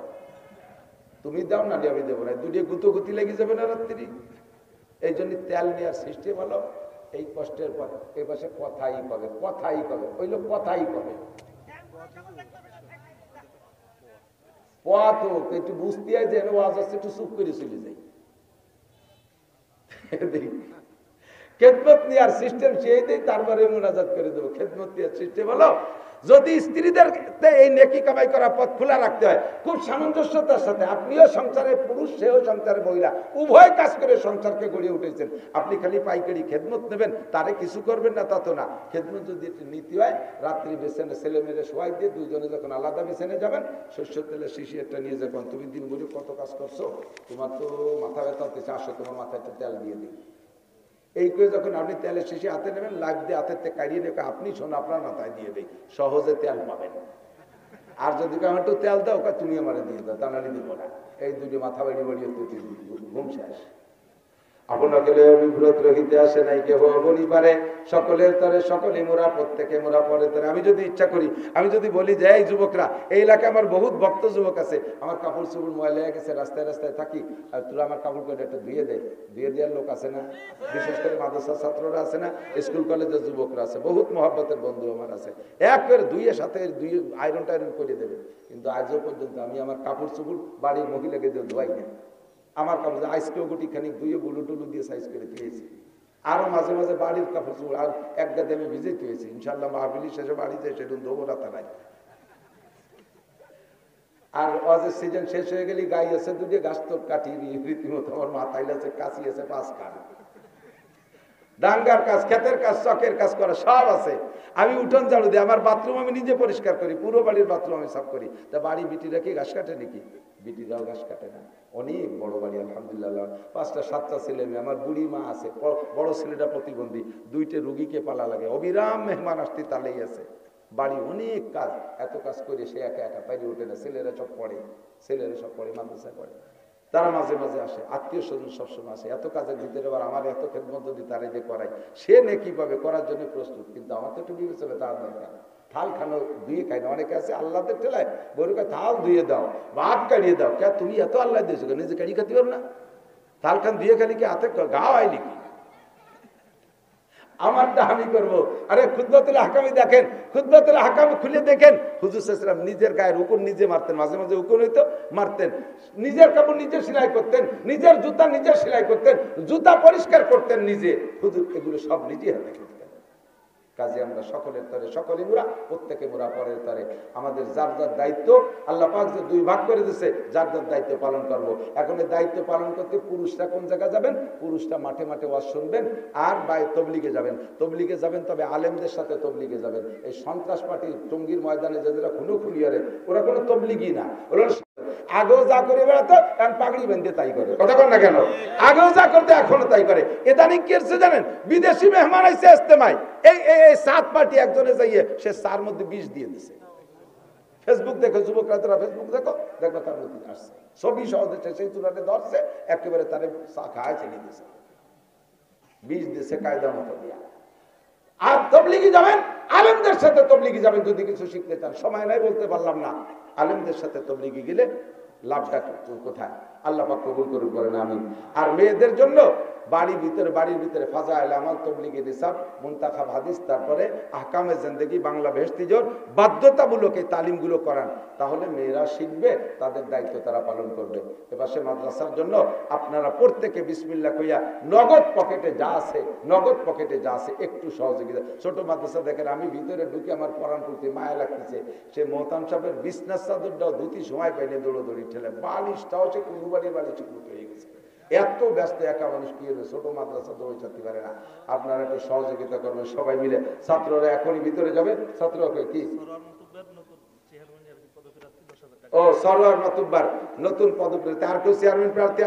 তুমি দাও না, আমি দেবো না, দুটিয়ে গুতি লেগে যাবে না রাত্রি। এই জন্য তেল নেওয়ার সিস্টেম হলো এই কষ্টের পর এই পাশে কথাই কবে, ওই লোক কথাই কবে। পথ হোক একটু বুঝতে হয় যে ওয়াজ আসছে, একটু চুপ করে চলে যাই। খেদমত নেওয়ার সিস্টেম সেই দেয়, তারপরে মুনাজাত করে দেবো। খেদমত নেওয়ার সিস্টেম হলো, যদি স্ত্রীদের এই নেকি কামাই করার পথ খোলা রাখতে হয় খুব সামঞ্জস্যতার সাথে। আপনিও সংসারে পুরুষ, সেও সংসারে মহিলা, উভয় কাজ করে সংসারকে গড়িয়ে উঠেছেন। আপনি খালি পাইকারি খেদমত নেবেন, তারে কিছু করবেন না, তা তো না। খেদমত যদি নীতি হয়, রাত্রি বেছেনে ছেলে মেয়েরে শোয়াই দিয়ে দুইজনে যখন আলাদা বেছেনে যাবেন, শস্য তেলের শিশি একটা নিয়ে যাবেন। তুমি দিন ভরে কত কাজ করছো, তোমার তো মাথা ব্যথা হতেছে, আসো তোমার মাথায় একটা তেল দিয়ে দিই। এই করে যখন আপনি তেলের শিশি হাতে নেবেন, লাগ দিয়ে হাতের থেকে কাড়িয়ে নেবে, আপনি শোন আপনার মাথায় দিয়ে দেয়, সহজে তেল পাবেন। আর যদি আমার একটু তেল দাও, তুমি আমার দিয়ে দাও, তা নাহলে দিব না। এই দুটি মাথা বাড়ি বাড়িয়ে ঘুম শেষ। আপনাকে বিব্রত রহিতে আসে নাই কেহ বলি পারে। সকলের তরে সকলে মোরা, প্রত্যেকে মোরা, পরে তরে। আমি যদি ইচ্ছা করি, আমি যদি বলি যে এই যুবকরা, এই এলাকায় আমার বহুত ভক্ত যুবক আছে, আমার কাপড় চুপড় ময়লা হয়ে গেছে, রাস্তায় রাস্তায় থাকি, আর তোরা আমার কাপড় করে একটা ধুয়ে দেয়, ধুয়ে দেওয়ার লোক আছে না? বিশেষ করে মাদ্রাসার ছাত্ররা আছে না, স্কুল কলেজের যুবকরা আছে, বহুত মহব্বতের বন্ধু আমার আছে, এক করে ধুয়ে সাথে ধুয়ে আয়রন টায়রন করে দেবে। কিন্তু আজও পর্যন্ত আমি আমার কাপড় চুপড় বাড়ির মহিলাকে দিয়ে ধোয়াই না। আমার কাপড় আইসকেও গুটি খানিক ধুয়ে বুলু টুলু দিয়ে সাইজ করে দিয়েছি। আরো মাঝে মাঝে বাড়ির কাপড় চুপড় আর এক গাদে আমি ভিজে দিয়েছি। ইনশাল্লাহ মাহফিলি শেষে বাড়িতে সেটুন ধোবো রাতা নাই। আর অজের সিজন শেষ হয়ে গেলে গাই আছে দুটো, গাছ তো কাটিয়ে রীতিমতো আমার মাথায় আছে, কাশি আছে 5 কান, ডাঙ্গার কাজ, ক্ষেতের কাজ, চকের কাজ করা সব আছে। আমি উঠোন ঝাড়ু দিই, আমার বাথরুম আমি নিজে পরিষ্কার করি, পুরো বাড়ির বাথরুম আমি সাফ করি। তা বাড়ি বিটিরা কি ঘাস কাটে নাকি? বিটিরাও ঘাস কাটে না। অনেক বড় বাড়ি আলহামদুলিল্লাহ, 5টা 7টা ছেলে মেয়ে, আমার বুড়ি মা আছে, বড় ছেলেটা প্রতিবন্ধী, 2টে রুগীকে পালা লাগে, অবিরাম মেহমান আসতে তালেই আছে। বাড়ি অনেক কাজ, এত কাজ করে সে একা একা পাইরে ওঠে না। ছেলেরা সব পড়ে, মাদ্রাসায় পড়ে, তারা মাঝে মাঝে আসে, আত্মীয় স্বজন সবসময় আসে। এত কাজের ভিতরে আবার আমার এত খেদমত যদি তারা যে করাই, সে নেকি পাবে, করার জন্য প্রস্তুত। কিন্তু আমার তো একটু বিবেচনা তার দরকার। থাল খানো ধুয়ে খাই না, অনেকে আছে আল্লাহদের ঠেলায় বড়কে থাল ধুয়ে দাও, ভাত কাড়িয়ে দাও। কে তুমি এত আল্লাহ দিয়েছো, নিজে কাড়ি খাতে পারো না? থাল খান ধুয়ে খালি কি হাতে গা হয় নাকি? আমারটা আমি করবো। আরে খুতবাতুল আহকামি দেখেন, খুতবাতুল আহকাম খুলে দেখেন, হুজুর সাল্লাল্লাহু আলাইহি ওয়াসাল্লাম নিজের গায়ের উকুন নিজে মারতেন, মাঝে মাঝে উকুন হইতো মারতেন, নিজের কাপড় নিজে সেলাই করতেন, নিজের জুতা নিজে সেলাই করতেন, জুতা পরিষ্কার করতেন নিজে। হুজুর এগুলো সব নিজে হাতে করতেন। কাজে আমরা সকলের তরে সকলে মুরা, প্রত্যেকে মুরা পরের তরে। আমাদের যার যার দায়িত্ব আল্লাহ পাক যে 2 ভাগ করে দিয়েছে, যার যার দায়িত্ব পালন করব। এখন এই দায়িত্ব পালন করতে পুরুষরা কোন জায়গায় যাবেন? পুরুষরা মাঠে মাঠে ওয়াজ শুনবেন, আর তবলিগে যাবেন। তবলিগে যাবেন, তবে আলেমদের সাথে তবলিগে যাবেন। এই সন্ত্রাস পার্টি টঙ্গীর ময়দানে যারা খুলিয়ারে, ওরা কোনো তবলিগই না, ওরা আগেও যা করে বেড়াতো, এখন পাগড়ি বেঁধে তাই করে। কথা কন না কেন? আগেও যা করতে এখনো তাই করে। এদানি কি হচ্ছে জানেন? বিদেশি মেহমান আইছে ইস্তেমায়, এই 7 পার্টি একজনে যাইয়ে সে 4 মধ্যে 20 দিয়ে দিছে। ফেসবুক দেখো, যুবকরা তোরা ফেসবুক দেখো, দেখো তার মধ্যে আসছে ছবি সহজে, সেই তুলাতে ধরছে, একেবারে তারে চা খায় ছেড়ে দিয়েছে, 20 দিয়েছে কায়দা মতো দিয়া। আর তবলিগি যাবেন, আলেমদের সাথে তবলিগি যাবেন যদি কিছু শিখতে চান। সময় নাই বলতে পারলাম না। আলেমদের সাথে তবলিগি গেলে লাভটা কোথায়? আল্লাহ পাক কবুল করুন, বলেন আমিন। আর মেয়েদের জন্য বাড়ির ভিতরে ফাজাইল আমাল, তবলিগি রিসাব, মুনতাখাব হাদিস, তারপরে আহকামে জিন্দেগি, বাংলা বেহেশতিজোর বাধ্যতামূলক এই তালিমগুলো করান। তাহলে মেয়েরা শিখবে, তাদের দায়িত্ব তারা পালন করবে। এপাশে মাদ্রাসার জন্য আপনারা প্রত্যেকে বিসমিল্লাহ কইয়া নগদ পকেটে যা আছে একটু সহযোগিতা। ছোট মাদ্রাসা দেখেন, আমি ভিতরে ঢুকে আমার পড়ান করতে মায়া লাগতেছে। সে মোহতাম সাহেবের বিছনার চাদরটাও ধুতি সময় পাইনি, দৌড়োদৌড়ি ঠেলে, বালিশটাও সে কোনো বাড়ি হয়ে গেছে। এত ব্যস্ত একা মানুষ কি হলো, ছোট মাদ্রাসা দৌড়ে চাতে পারে না। আপনারা একটু সহযোগিতা করবেন সবাই মিলে। ছাত্ররা এখনই ভিতরে যাবে। ছাত্ররা কি ও সরওয়ার মাতুব্বার নতুন পদপ্রার্থী, আর কেউ চেয়ারম্যান প্রার্থী?